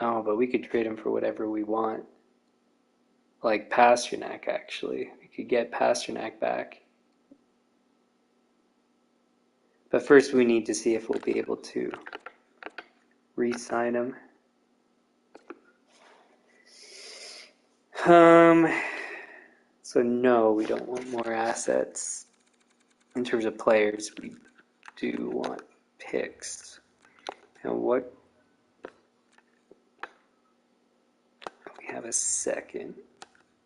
Oh, but we could trade him for whatever we want. Like Pasternak, actually. We could get Pasternak back. But first we need to see if we'll be able to re-sign him. So no, we don't want more assets. In terms of players, we do want picks. And what... We have a second.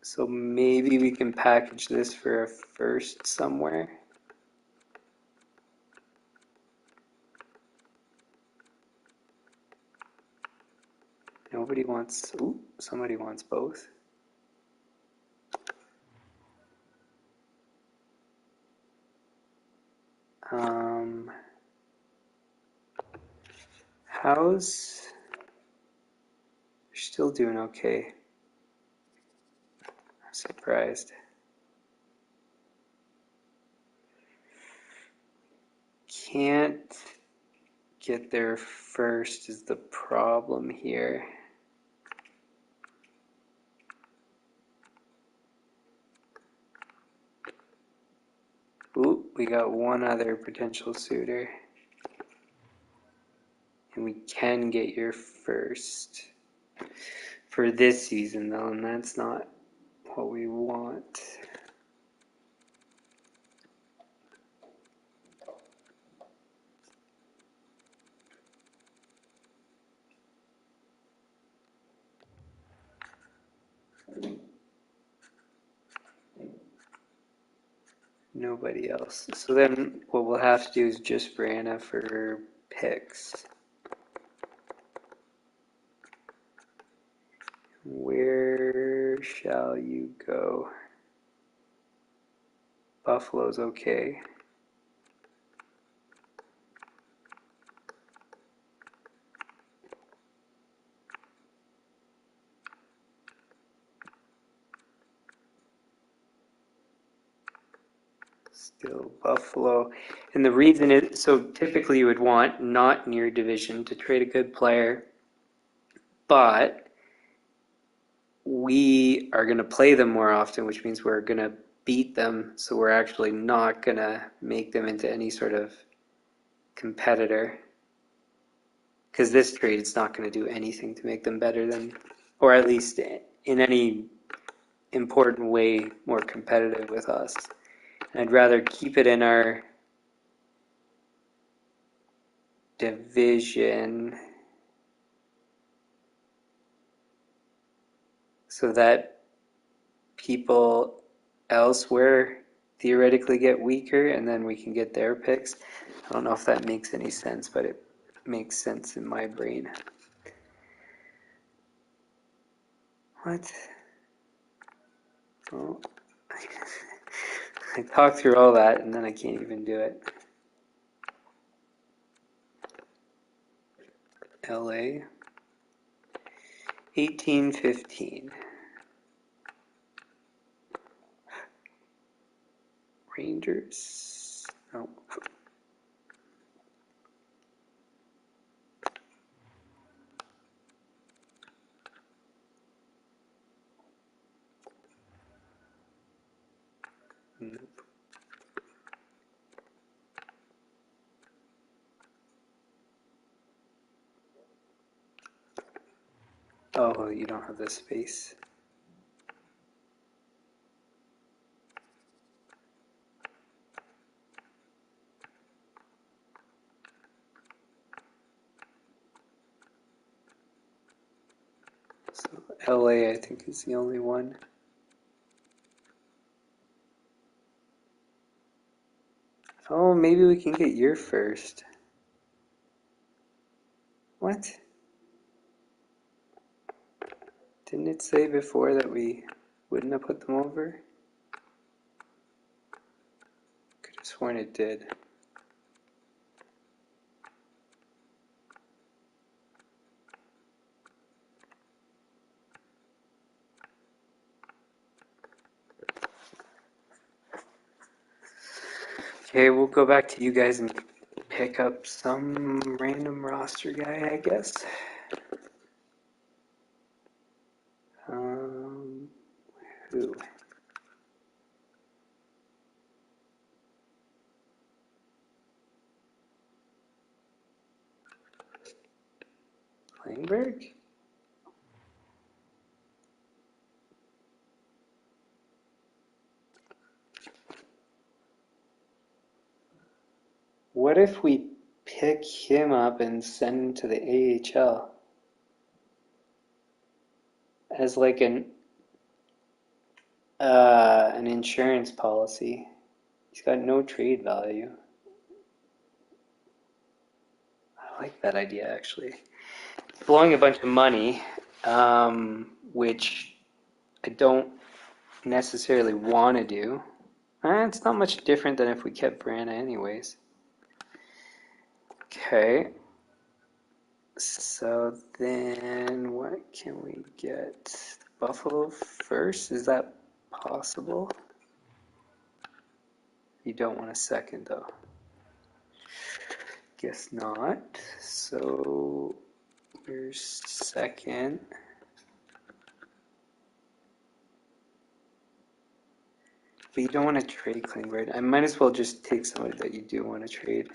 So maybe we can package this for a first somewhere. Nobody wants... Ooh, somebody wants both. How's... They're still doing okay. I'm surprised. Can't get there first is the problem here. Ooh, we got one other potential suitor. And we can get your first for this season though, and that's not what we want. Nobody else. So then what we'll have to do is just Brianna for picks. Where shall you go? Buffalo's okay. Still Buffalo. And the reason is, so typically you would want not in your division to trade a good player, but we are going to play them more often, which means we're going to beat them, so we're actually not going to make them into any sort of competitor. Because this trade, it's not going to do anything to make them better than, or at least in any important way, more competitive with us. And I'd rather keep it in our division so that people elsewhere theoretically get weaker and then we can get their picks. I don't know if that makes any sense, but it makes sense in my brain. What? Oh. I talked through all that and then I can't even do it. LA 1815. Rangers. No. Nope. Oh, you don't have the space. So LA, I think, is the only one. Oh, maybe we can get your first. What? Didn't it say before that we wouldn't have put them over? Could have sworn it did. Okay, we'll go back to you guys and pick up some random roster guy, I guess. Who? Klingberg? What if we pick him up and send him to the AHL as like an insurance policy? He's got no trade value. I like that idea, actually. Blowing a bunch of money, which I don't necessarily want to do. It's not much different than if we kept Brianna anyways. Okay. So then what can we get? Buffalo first? Is that possible? You don't want a second though. Guess not. So here's second. But you don't want to trade Klingberg. I might as well just take somebody that you do want to trade.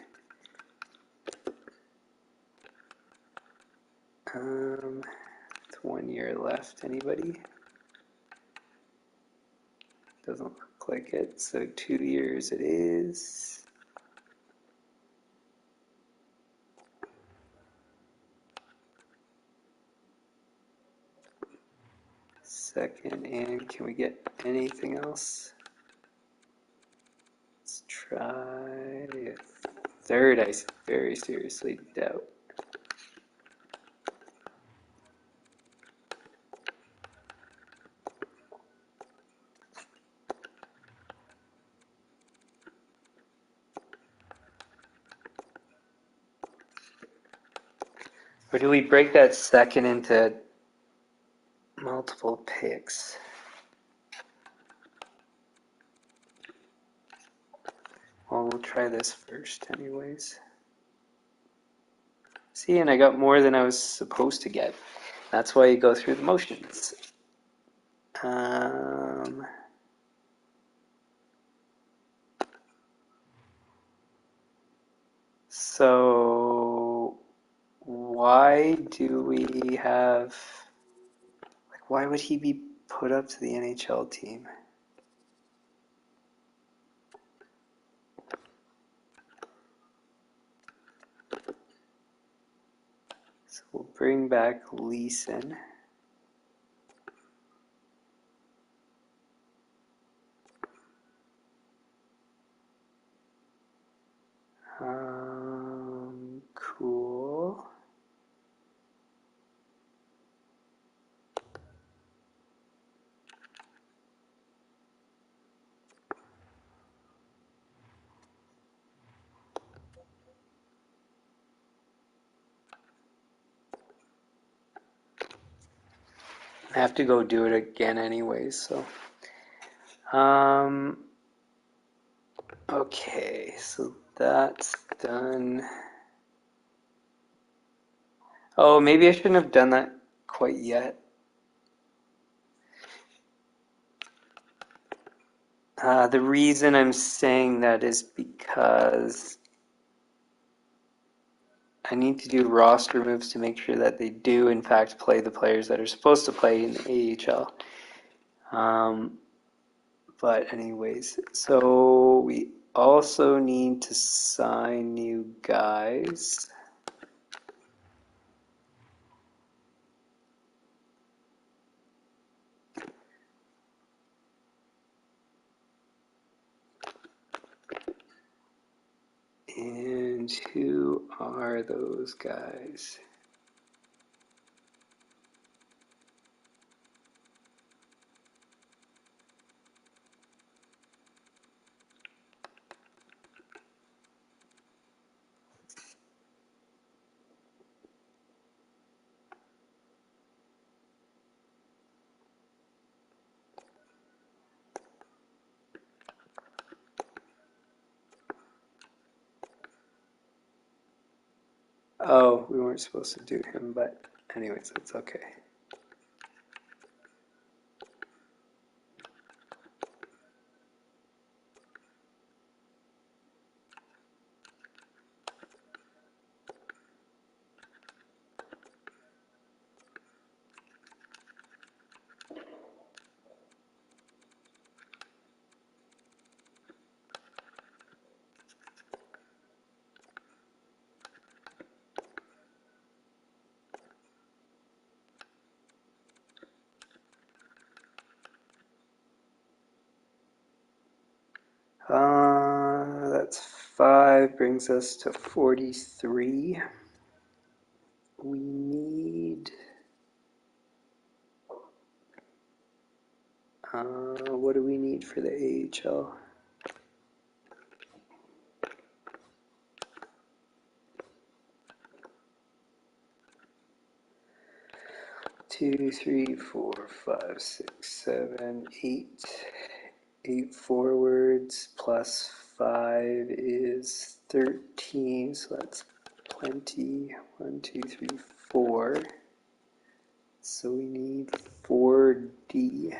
With 1 year left. Anybody? Doesn't look like it. So 2 years it is. second, and can we get anything else? Let's try a third, I very seriously doubt. Or do we break that second into multiple picks? Well, we'll try this first anyways. See, and I got more than I was supposed to get. That's why you go through the motions. So why do we have, like, why would he be put up to the NHL team? So we'll bring back Leeson. Cool. I have to go do it again anyways, so. Okay, so that's done. Oh, maybe I shouldn't have done that quite yet. The reason I'm saying that is because I need to do roster moves to make sure that they do, in fact, play the players that are supposed to play in the AHL. But anyways, so we also need to sign new guys. And who are those guys? Oh, we weren't supposed to do him, but anyways, it's okay. That's 5, brings us to 43. We need... what do we need for the AHL? Two, three, 4, 5, 6, 7, 8. 8 forwards plus 5 is 13, so that's plenty. 1, 2, 3, 4. So we need 4D.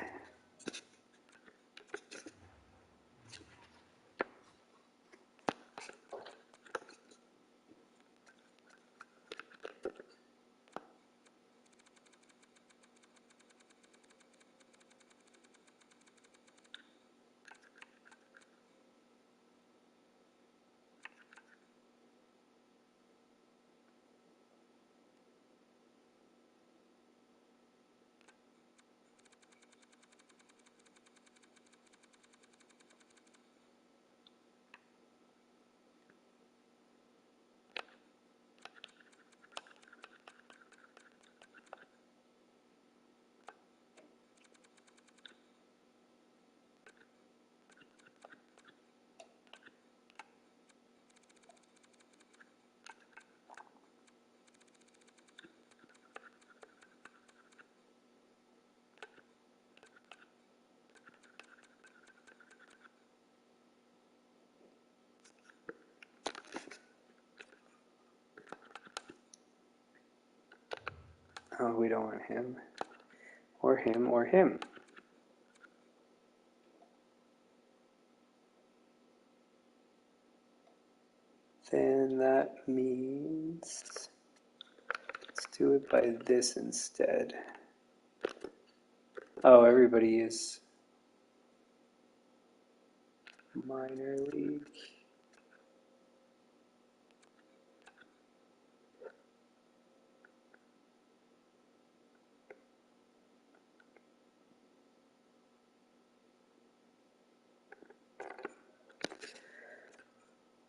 Oh, we don't want him. Or him, or him. Then that means let's do it by this instead. Oh, everybody is minor league.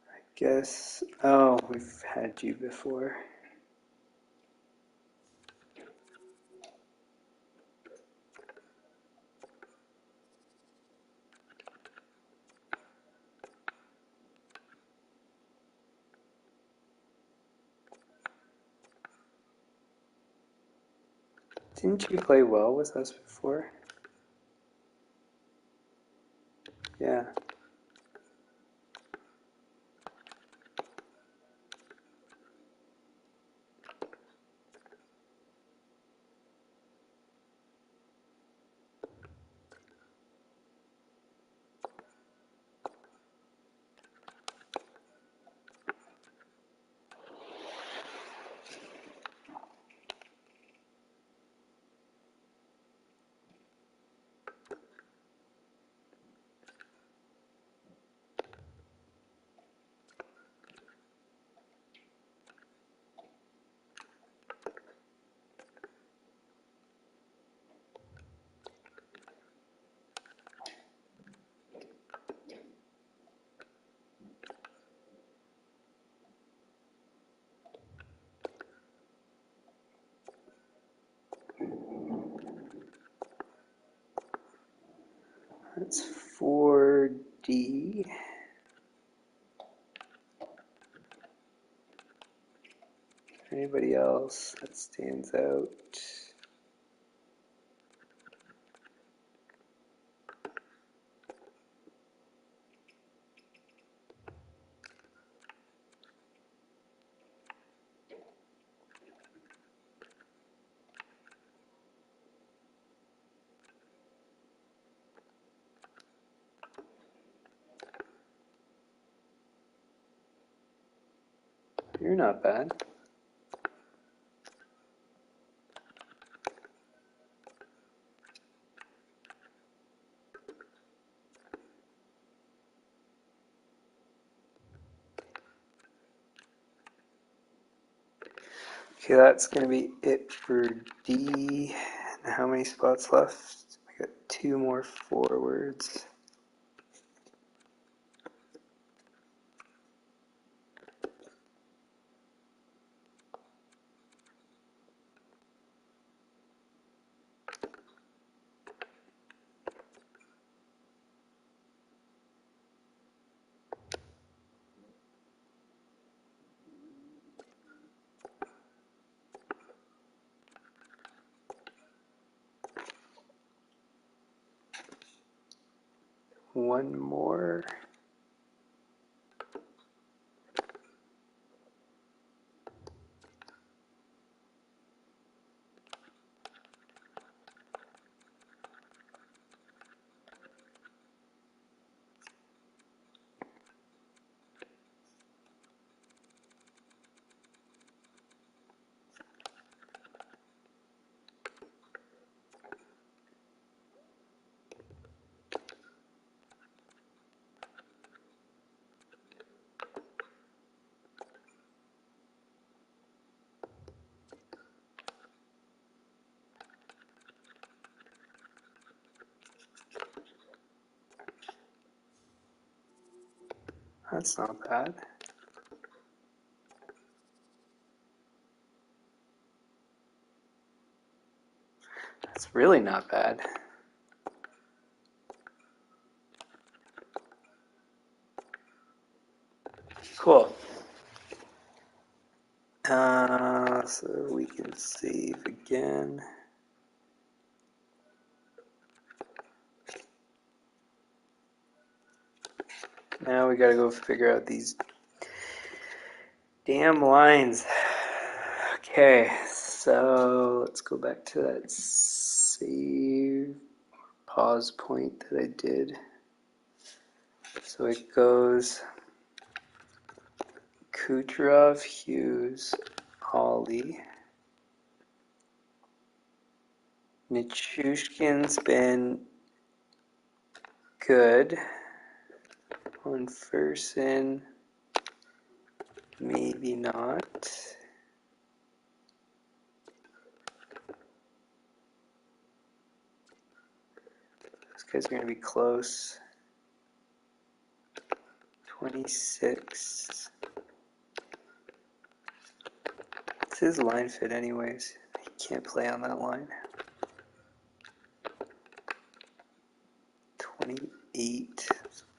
I guess, oh, we've had you before. Didn't you play well with us before? Yeah. That's 4D. Anybody else that stands out? You're not bad. Okay, that's going to be it for D. And how many spots left? We got 2 more forwards. One more. That's not bad. That's really not bad. Cool. So we can save again. Now we gotta go figure out these damn lines. Okay, so So let's go back to that save pause point that I did. So it goes Kucherov, Hughes, Ollie. Nichushkin's been good. On Fersen, maybe not. These guys are going to be close. 26. It's his line fit anyways. He can't play on that line. 28.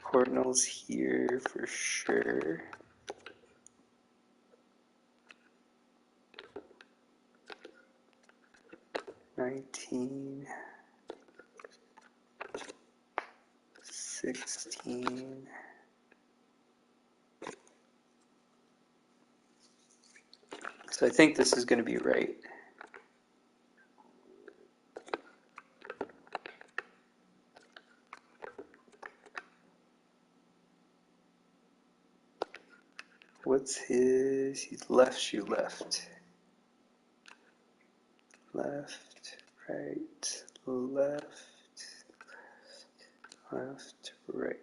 Portnoy's here for sure. 19. 16. So I think this is going to be right. What's his? He's left shoe left. Left, right, left, left, right.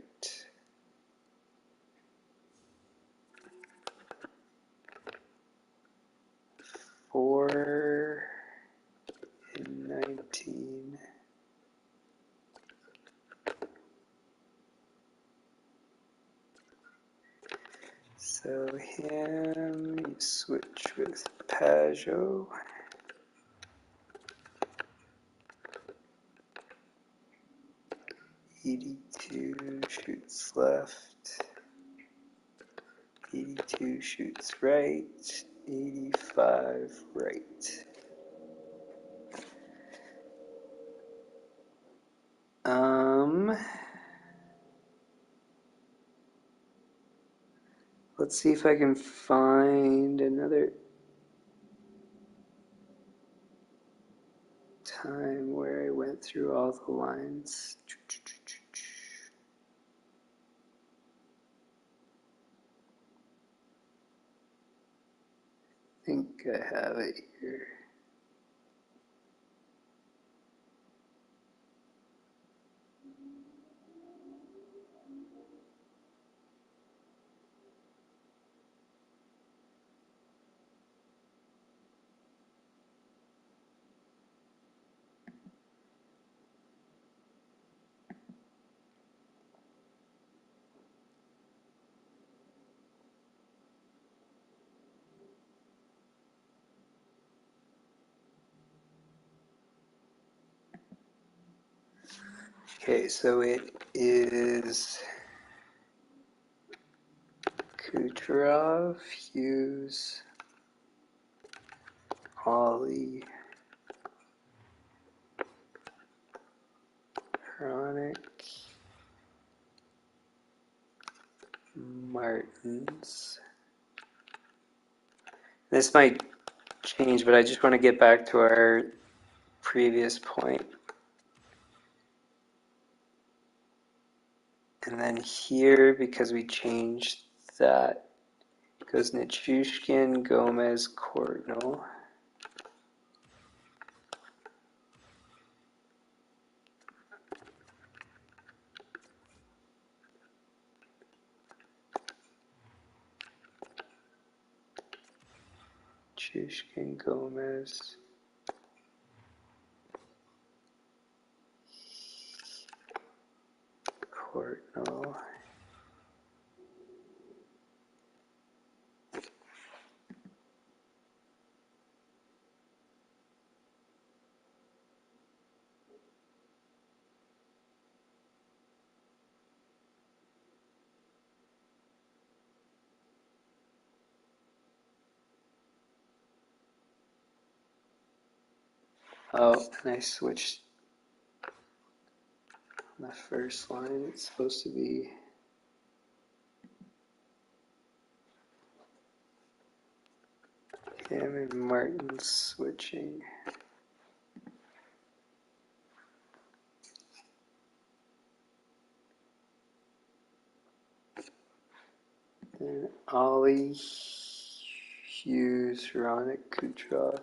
Four and 19. So him, you switch with Pajot. $82 shoots left. 82 shoots right. 85 right. Let's see if I can find another time where I went through all the lines. I think I have it here. Okay, so it is Kucherov, Hughes, Ollie, Chronic, Martins. This might change, but I just want to get back to our previous point. And then here, because we changed that, goes Nichushkin, Gomez, Courtnall. Nichushkin, Gomez. Courtnall. Oh, and I switched on the first line. It's supposed to be Cam and Martin switching. Then Ollie, Hughes, Ronick, Kucherov.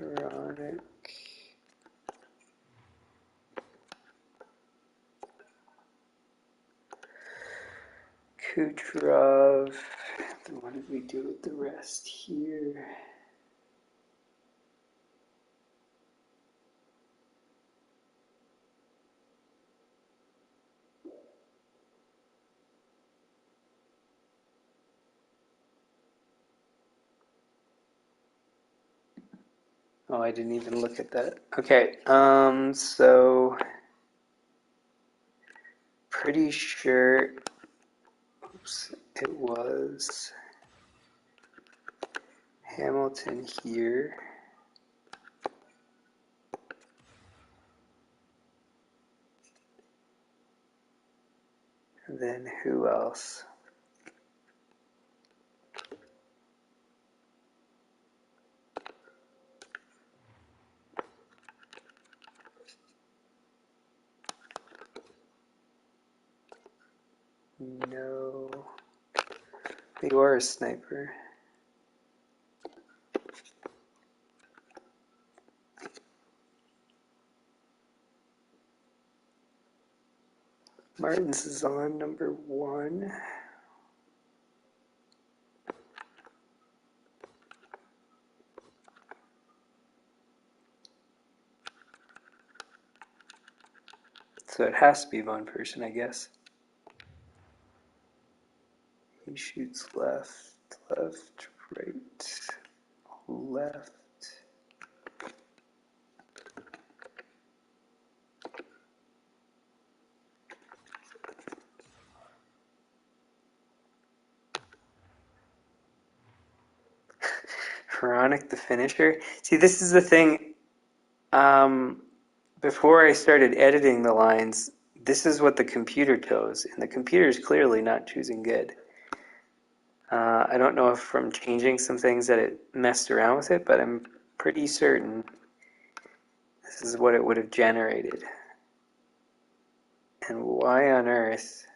Ronick. Kucherov. Then what did we do with the rest here? Oh, I didn't even look at that. Okay, so pretty sure, oops, it was Hamilton here. And then who else? No. You are a sniper. Martins is on number 1. So it has to be one person, I guess. He shoots left, left, right, left. Chronic the finisher. See, this is the thing. Before I started editing the lines, this is what the computer chose, and the computer is clearly not choosing good. I don't know if from changing some things that it messed around with it, but I'm pretty certain this is what it would have generated. And why on earth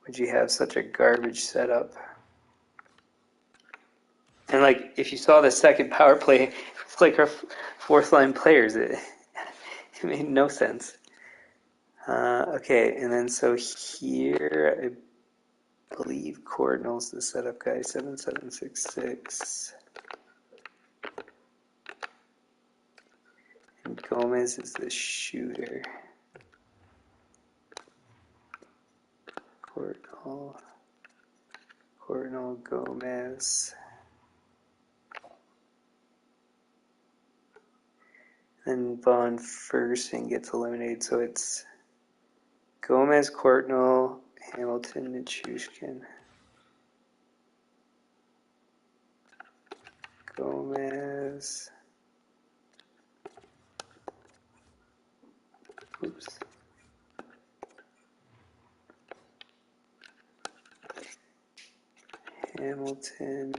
would you have such a garbage setup? And like, if you saw the second power play, it's like our fourth line players. It made no sense. Okay, and then so here, I believe Cordinal's the setup guy, 7766. And Gomez is the shooter. Cordinal, Gomez. Then Von Fersen gets eliminated, so it's Gomez, Cordinal, Hamilton, and Shushkin. Gomez. Oops. Hamilton.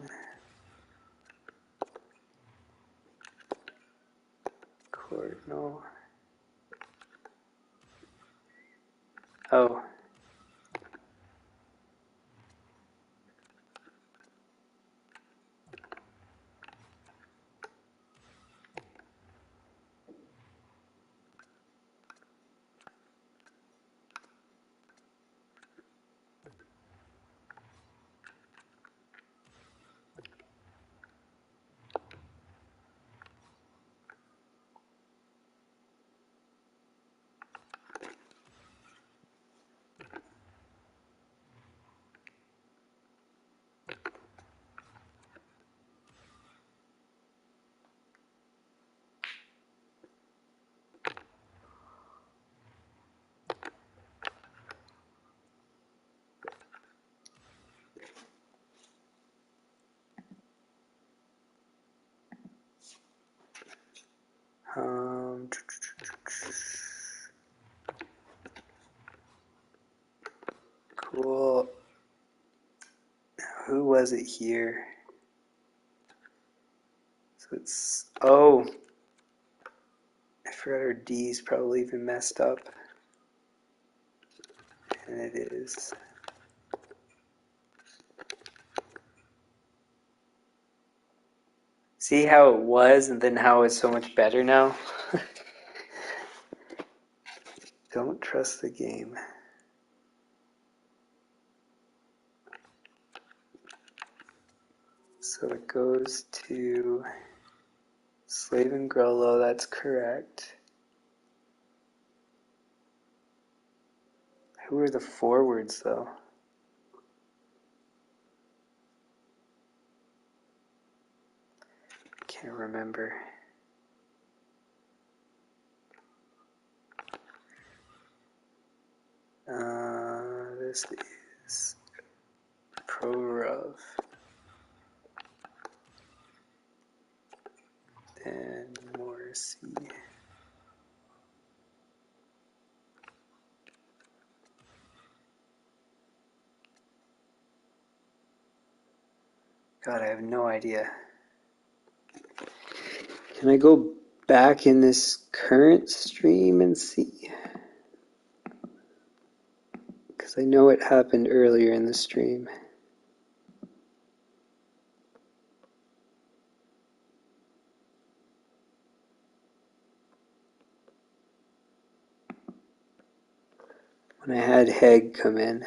Cordinal. Oh. who was it here? So it's, oh, I forgot our D's probably even messed up. And it is. See how it was and then how it's so much better now? Don't trust the game. So it goes to Slave and Grollo, that's correct. Who are the forwards though? Can't remember. This is Prorov. Then Morrissey. God, I have no idea. Can I go back in this current stream and see? Because I know it happened earlier in the stream. When I had Heg come in.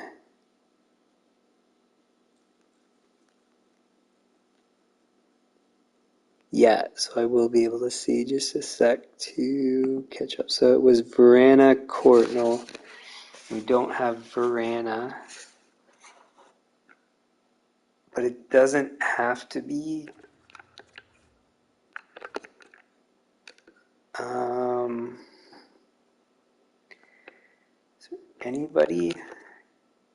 Yeah, so I will be able to see. Just a sec to catch up. So it was Verana Courtnall. We don't have Verana. But it doesn't have to be. Is there anybody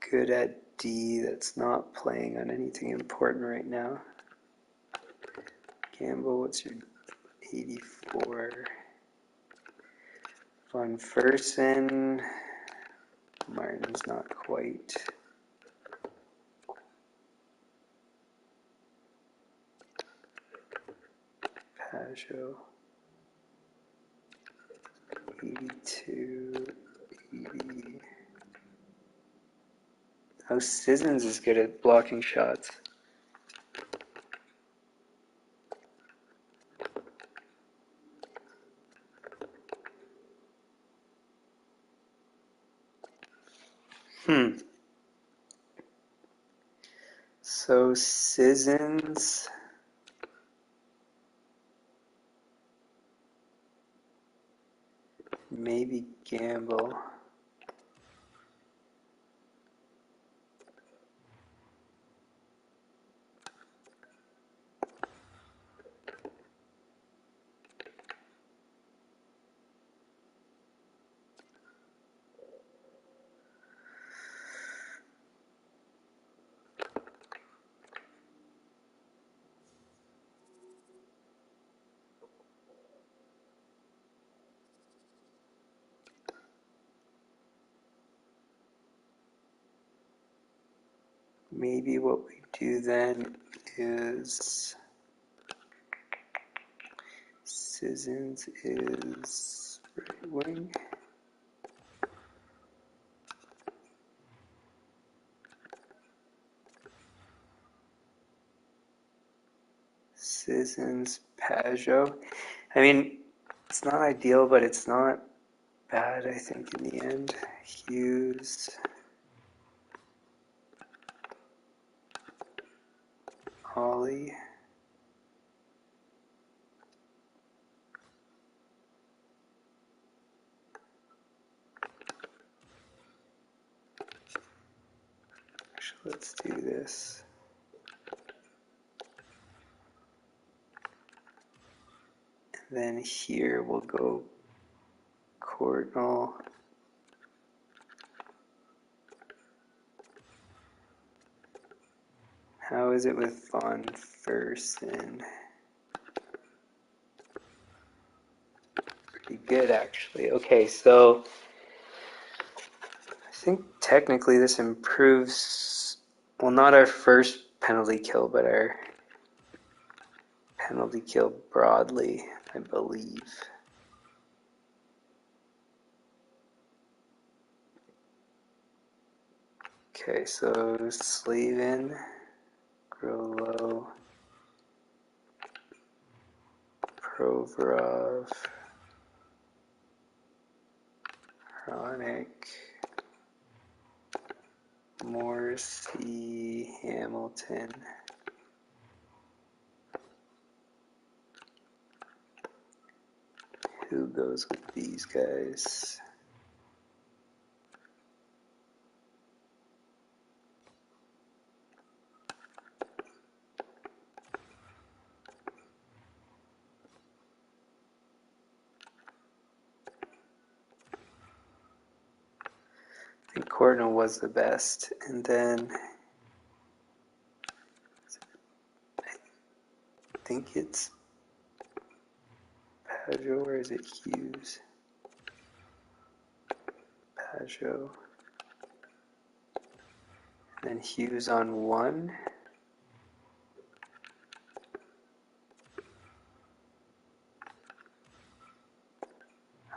good at D that's not playing on anything important right now? Gamble, what's your 84? Von Fersen. Martin's not quite. Pajot. 82. 80. Oh, Sissons is good at blocking shots. So Sissons. Maybe Gamble. Maybe what we do then is Sissons is right wing. Sissons, Pajot. I mean, it's not ideal, but it's not bad, I think, in the end. Hughes. Ollie. Actually, let's do this. And then here we'll go Courtnall. How is it with Von Fersen? Pretty good, actually. Okay, so I think technically this improves, well, not our first penalty kill, but our penalty kill broadly, I believe. Okay, so Slavin, Grolo, Provorov, Hronik, Morrissey, Hamilton. Who goes with these guys? I think Courtnall was the best, and then I think it's Pajot, or is it Hughes? Pajot. And then Hughes on 1.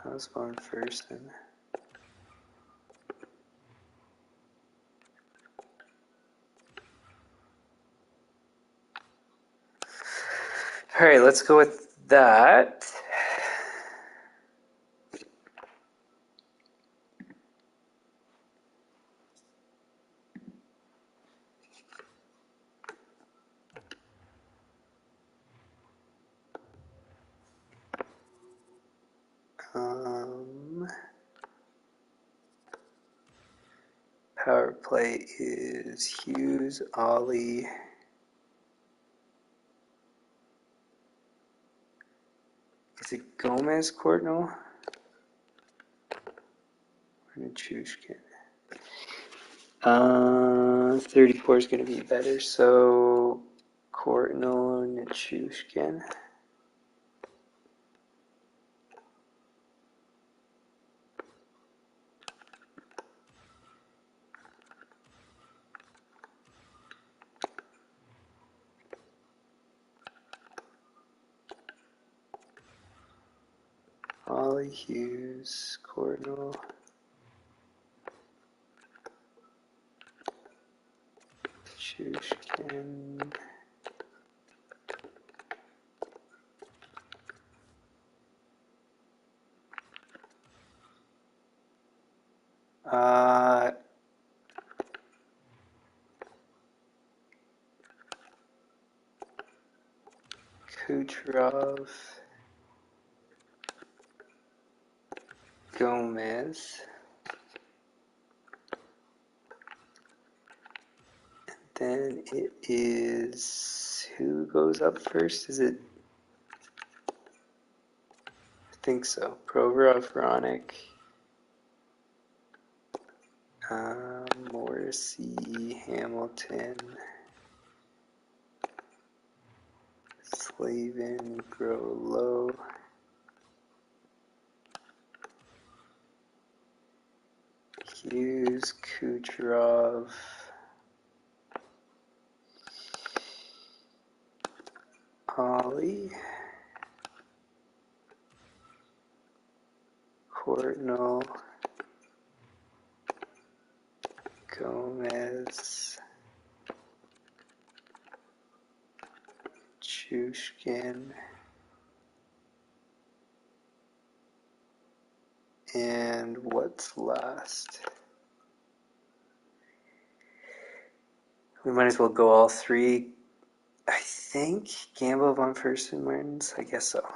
How's Von Fursten? All right, let's go with that. Power play is Hughes, Ollie. Is it Gomez, Courtnall? Or Nichushkin? 34 is going to be better, so Courtnall, Nichushkin. Ollie, Hughes, Courtnall. Nichushkin. Kucherov, Gomez, then it is, who goes up first? Is it, I think so, Provorov, Hronik, Morrissey, Hamilton, Slavin, Grolo, Hughes, Kucherov, Ollie, Courtnall, Gomez, Chushkin, and what's last? We might as well go all three. I think Gamble, Von Fursten, Martins. I guess so.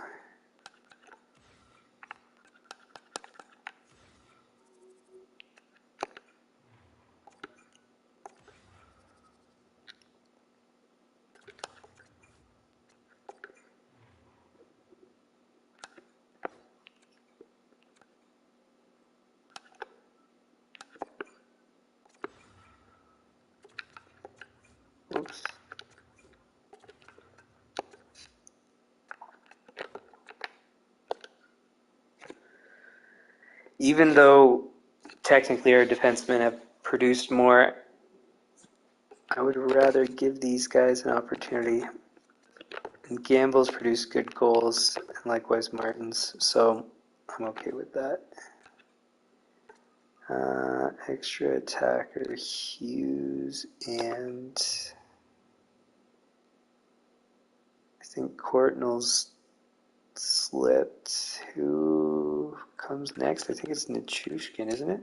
Oops. Even though technically our defensemen have produced more, I would rather give these guys an opportunity. And Gambles produce good goals, and likewise Martins, so I'm okay with that. Extra attacker Hughes, and I think Courtnall's slipped. Who comes next? I think it's Nichushkin, isn't it?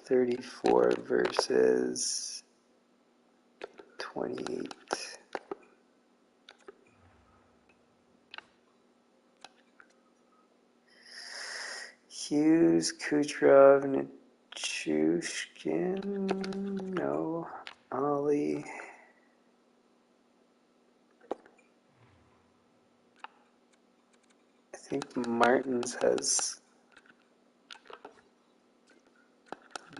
34 versus 28. Hughes, Kucherov, Nichushkin, no, Ollie. I think Martins has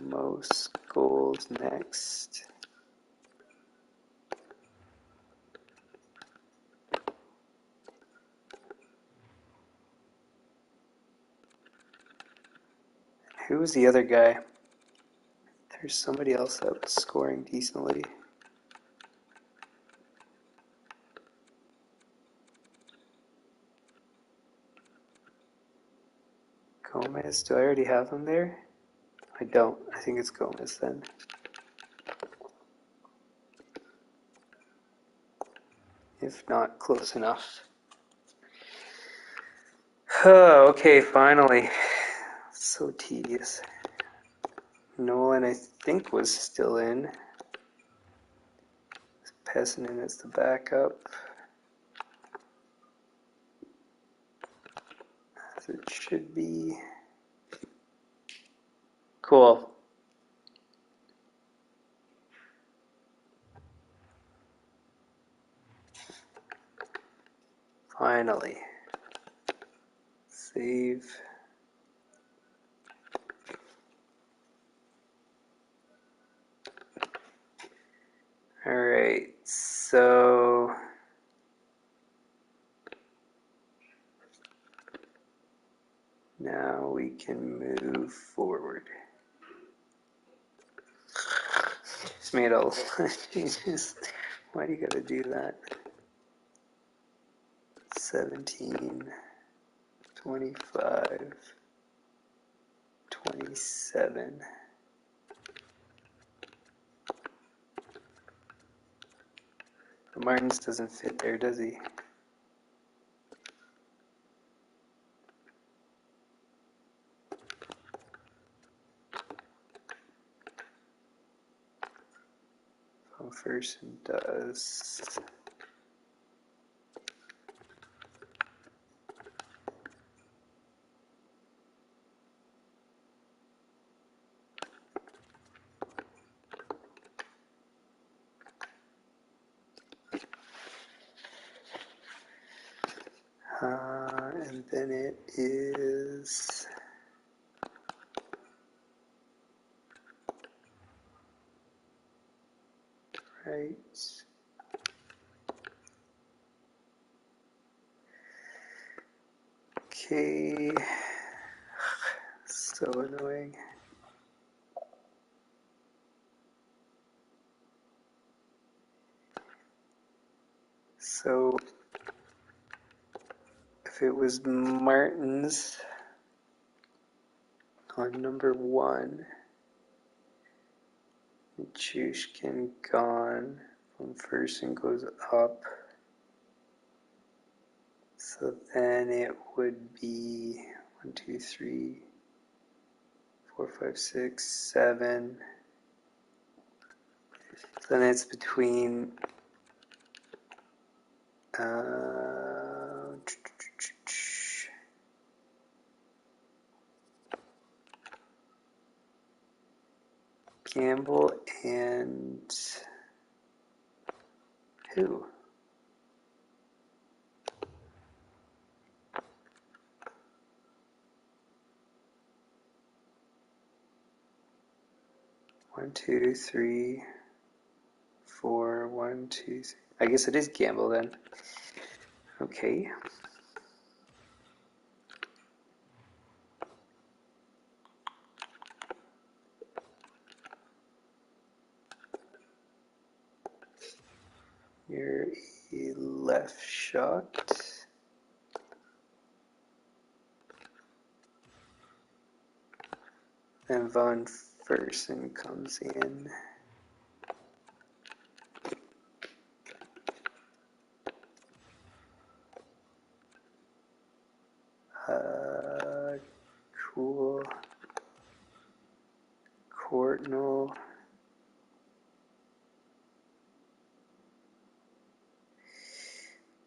most goals next. Who was the other guy? There's somebody else that was scoring decently. Gomez, do I already have him there? I don't. I think it's Gomez then. If not, close enough. Oh, okay, finally. So tedious. Nolan, I think, was still in. Pepin in as the backup. As it should be. Cool. Finally. Save. Alright, so now we can move forward. Just made a Jesus. Why do you gotta do that? 17, 25, 27. But Martins doesn't fit there, does he? Ferguson does. And then it is right. Okay. So annoying. So if it was Martins on number 1, Nichushkin gone from first and goes up. So then it would be 1, 2, 3, 4, 5, 6, 7. So then it's between Gamble and who? One, two, three, four, 1, 2, 3. I guess it is Gamble then. Okay. You're a left shot. Then Von Fersen comes in. Cool. Courtnall.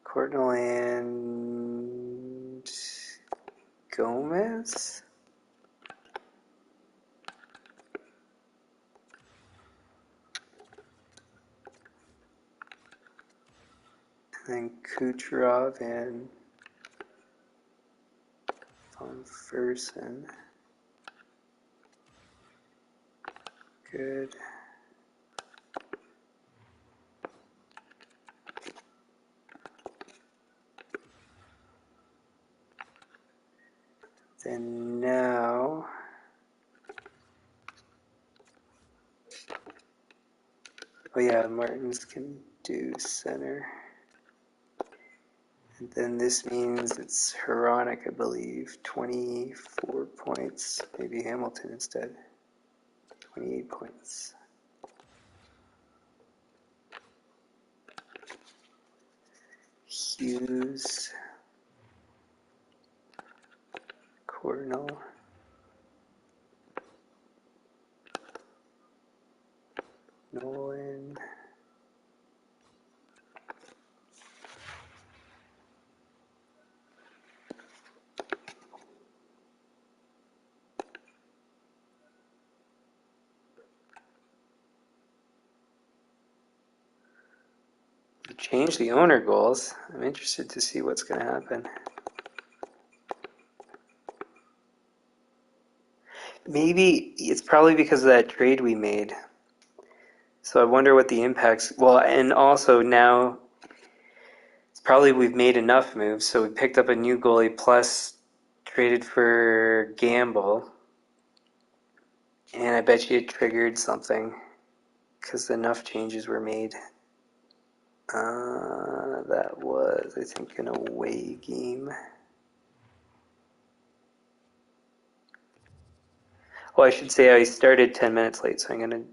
Courtnall and Gomez. And then Kucherov and Von Fersen. Good. Then now, oh yeah, Martins can do center. And then this means it's Hronek, I believe, 24 points. Maybe Hamilton instead. 28 points. Hughes. Cournall. Nolan. Change the owner goals. I'm interested to see what's going to happen. Maybe it's probably because of that trade we made. So I wonder what the impacts. Well, and also now it's probably we've made enough moves. So we picked up a new goalie plus traded for Gamble. And I bet you it triggered something because enough changes were made. That was, I think, an away game. Oh, I should say I started 10 minutes late, so I'm going to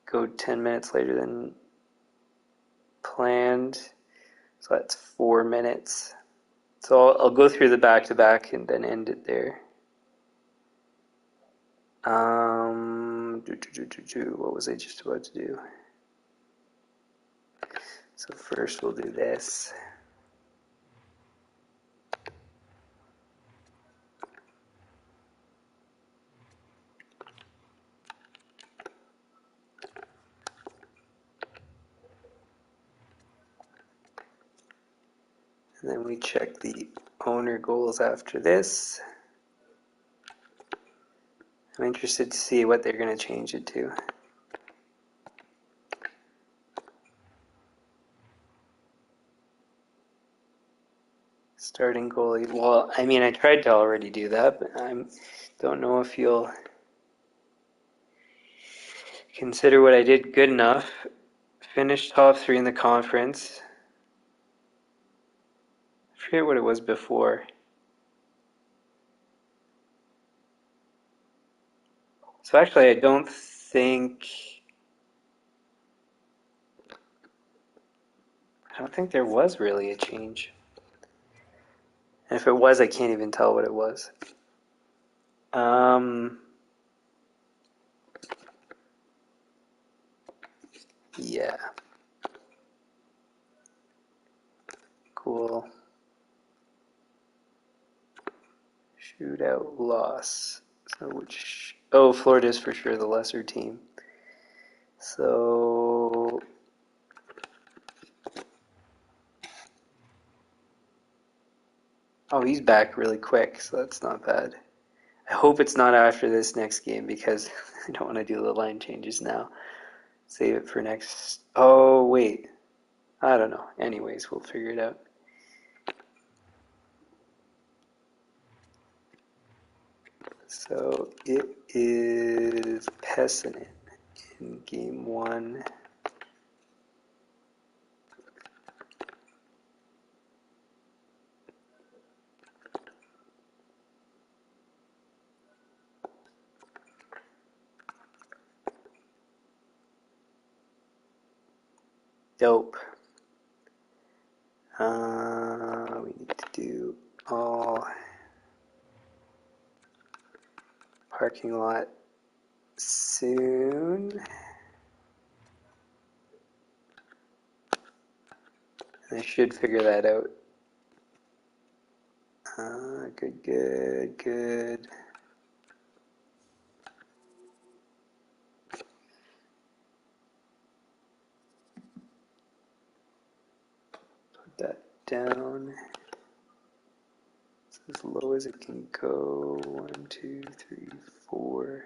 go 10 minutes later than planned. So that's 4 minutes. So I'll go through the back-to-back and then end it there. What was I just about to do? So first we'll do this. And then we check the owner goals after this. I'm interested to see what they're going to change it to. Starting goalie. Well, I mean, I tried to already do that, but I don't know if you'll consider what I did good enough. Finished top 3 in the conference. I forget what it was before. So actually, I don't think there was really a change. And if it was, I can't even tell what it was. Yeah. Cool. Shootout loss. So which? Oh, Florida's for sure the lesser team. So oh, he's back really quick, so that's not bad. I hope it's not after this next game because I don't want to do the line changes now. Save it for next. Oh, wait. I don't know. Anyways, we'll figure it out. So it is Pepin in game 1. Dope. We need to do all parking lot soon. I should figure that out. Good. Put that down. It's as low as it can go. 1, 2, 3, 4.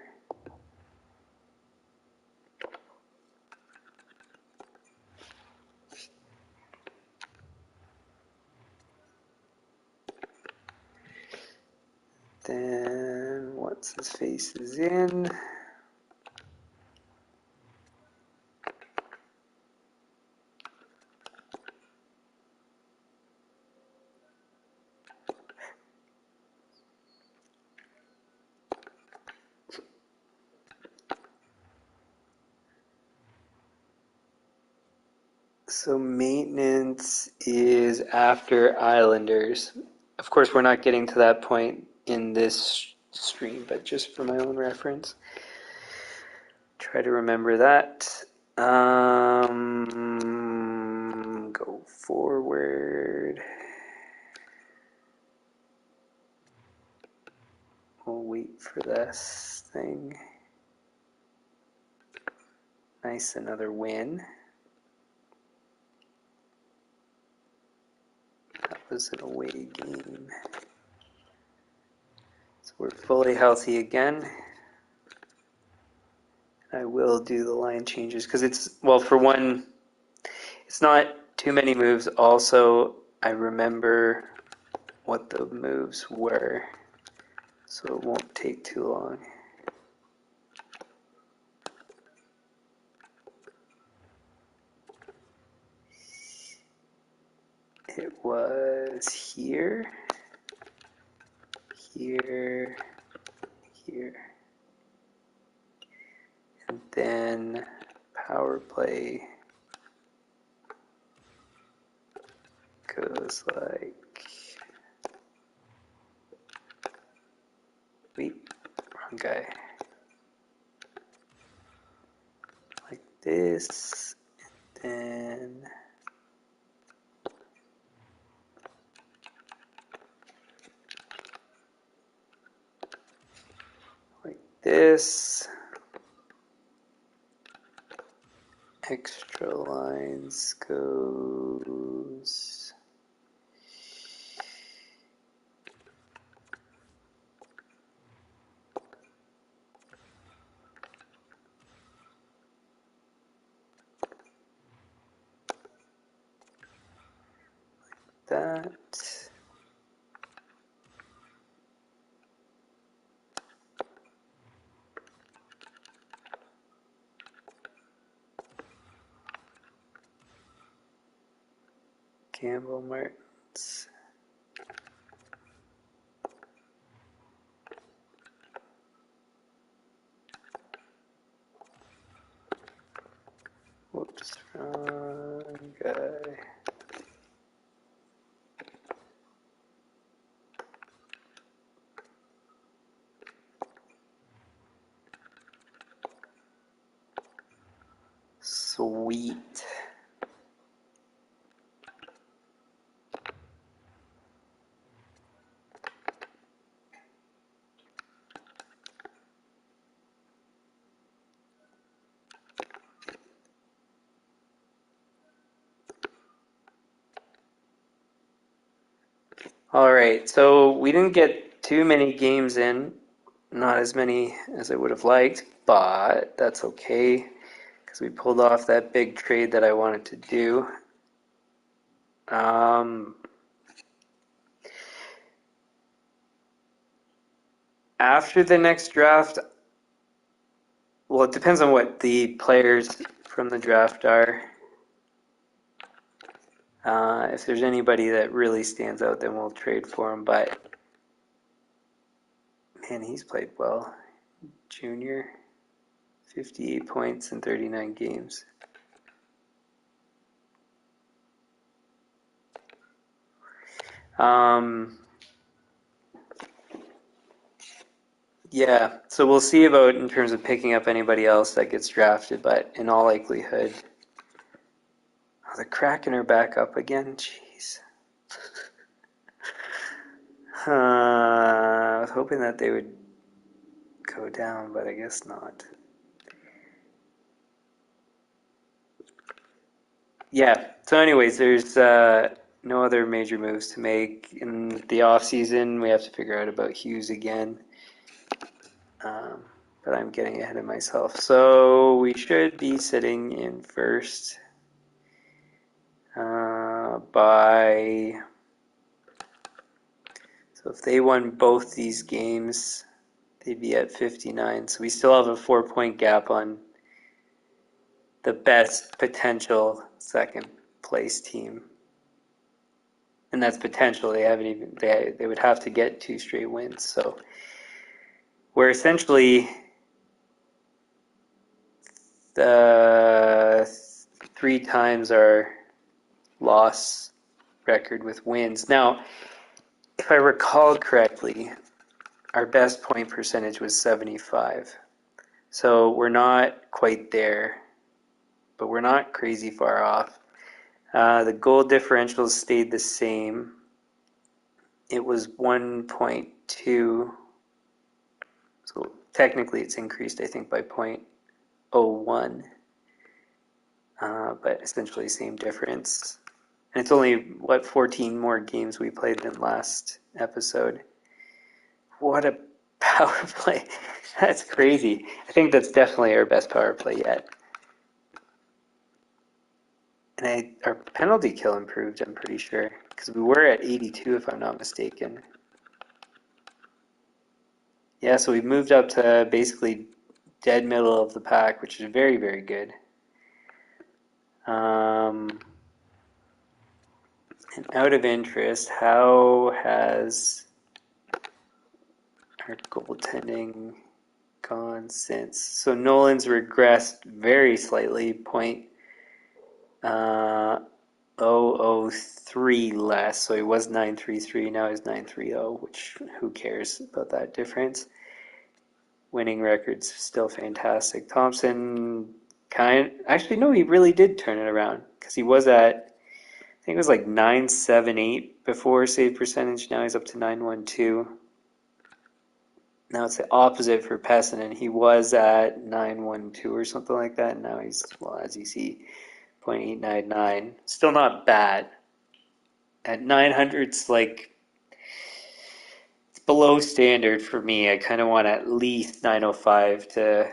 Then once his face is in, so maintenance is after Islanders. Of course, we're not getting to that point in this stream, but just for my own reference. Try to remember that. Go forward. We'll wait for this thing. Nice, another win. That was an away game. So we're fully healthy again. I will do the line changes because it's, well, for one, it's not too many moves. Also, I remember what the moves were, so it won't take too long. It was here, here, here. And then power play goes like, wait, wrong guy. Like this, and then like this. Extra lines goes that. Campbell Martins. Whoops, wrong guy. Sweet. All right, so we didn't get too many games in, not as many as I would have liked, but that's okay because we pulled off that big trade that I wanted to do. After the next draft, well, it depends on what the players from the draft are. If there's anybody that really stands out, then we'll trade for him. But man, he's played well. Junior, 58 points in 39 games. Yeah, so we'll see about in terms of picking up anybody else that gets drafted, but in all likelihood, oh, the Kraken are back up again. Jeez. I was hoping that they would go down, but I guess not. Yeah, so anyways, there's no other major moves to make. In the off season, we have to figure out about Hughes again. But I'm getting ahead of myself. So we should be sitting in first by... So if they won both these games, they'd be at 59. So we still have a 4-point gap on the best potential second place team. And that's potential. They haven't even they would have to get 2 straight wins. So we're essentially the 3 times our loss record with wins. Now, if I recall correctly, our best point percentage was 75. So we're not quite there, but we're not crazy far off. The goal differentials stayed the same. It was 1.2. So technically it's increased, I think, by 0.01. But essentially same difference. And it's only, 14 more games we played than last episode. What a power play. That's crazy. I think that's definitely our best power play yet. And our penalty kill improved, I'm pretty sure. Because we were at 82, if I'm not mistaken. Yeah, so we've moved up to basically dead middle of the pack, which is very, very good. And out of interest, how has our goaltending gone since? So Nolan's regressed very slightly, 0.003 less. So he was 933, now he's 930, which who cares about that difference? Winning record's still fantastic. Thompson actually no, he really did turn it around because he was at, I think it was like 978 before save percentage. Now he's up to 912. Now it's the opposite for Pepin. He was at 912 or something like that. And now he's, well, as you see, 0.899. Still not bad. At 900, it's like, it's below standard for me. I kind of want at least 905 to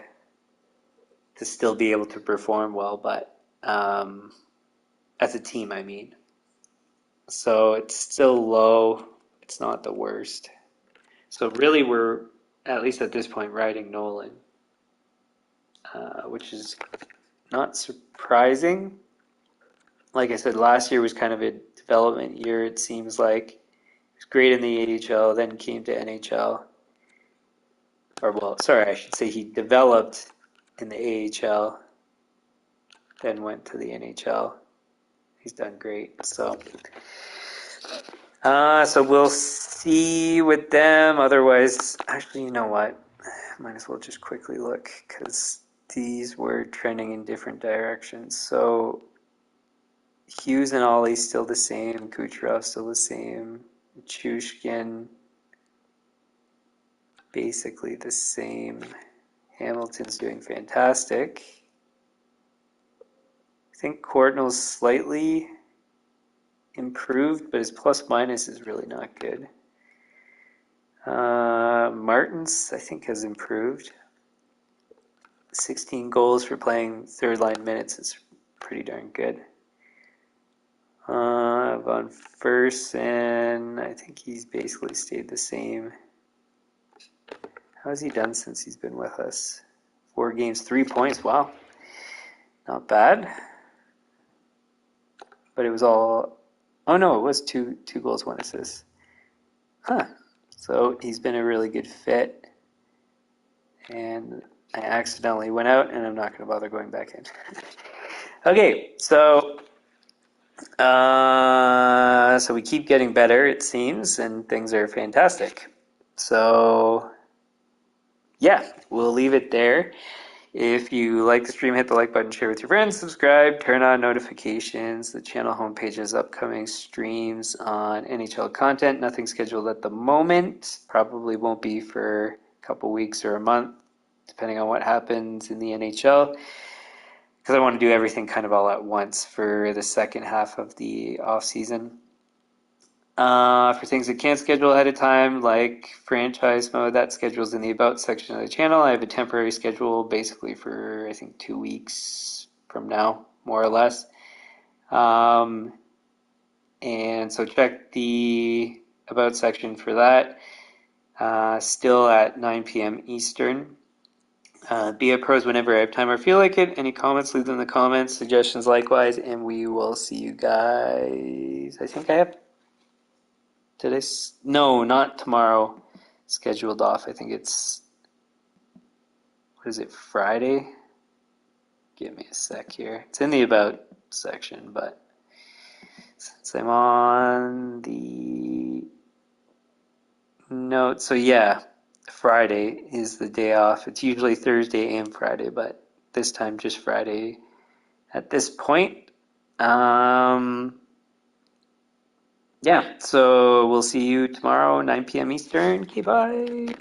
still be able to perform well, but as a team, I mean. So it's still low. It's not the worst. So really we're, at least at this point, riding Nolan, which is not surprising. Like I said, last year was kind of a development year, it seems like. He was great in the AHL, then came to NHL. Or, well, sorry, I should say he developed in the AHL, then went to the NHL. He's done great. So we'll see with them. Otherwise, actually, you know what? Might as well just quickly look because these were trending in different directions. So Hughes and Ollie still the same. Kucherov still the same. Chushkin basically the same. Hamilton's doing fantastic. I think Courtnall's slightly improved, but his plus minus is really not good. Martins, I think, has improved. 16 goals for playing third line minutes is pretty darn good. Von Fersen, I think he's basically stayed the same. How has he done since he's been with us? 4 games, 3 points. Wow, not bad. But it was all, oh no, it was two goals, 1 assist. Huh. So he's been a really good fit. And I accidentally went out, and I'm not going to bother going back in. Okay, so So we keep getting better, it seems, and things are fantastic. So yeah, we'll leave it there. If you like the stream, hit the like button, share with your friends, subscribe, turn on notifications. The channel homepage has upcoming streams on NHL content. Nothing scheduled at the moment. Probably won't be for a couple weeks or a month, depending on what happens in the NHL. Because I want to do everything kind of all at once for the second half of the off season. For things that can't schedule ahead of time, like franchise mode, that schedule's in the About section of the channel. I have a temporary schedule basically for, I think, 2 weeks from now, more or less. Um, and so check the About section for that. Still at 9 p.m. Eastern. Be at pros whenever I have time or feel like it. Any comments, leave them in the comments. Suggestions likewise, and we will see you guys. I think I have today's no, not tomorrow. Scheduled off. I think it's what is it, Friday? Give me a sec here. It's in the about section, but since I'm on the note, so yeah, Friday is the day off. It's usually Thursday and Friday, but this time just Friday at this point. Yeah, so we'll see you tomorrow, 9 p.m. Eastern. Okay, bye.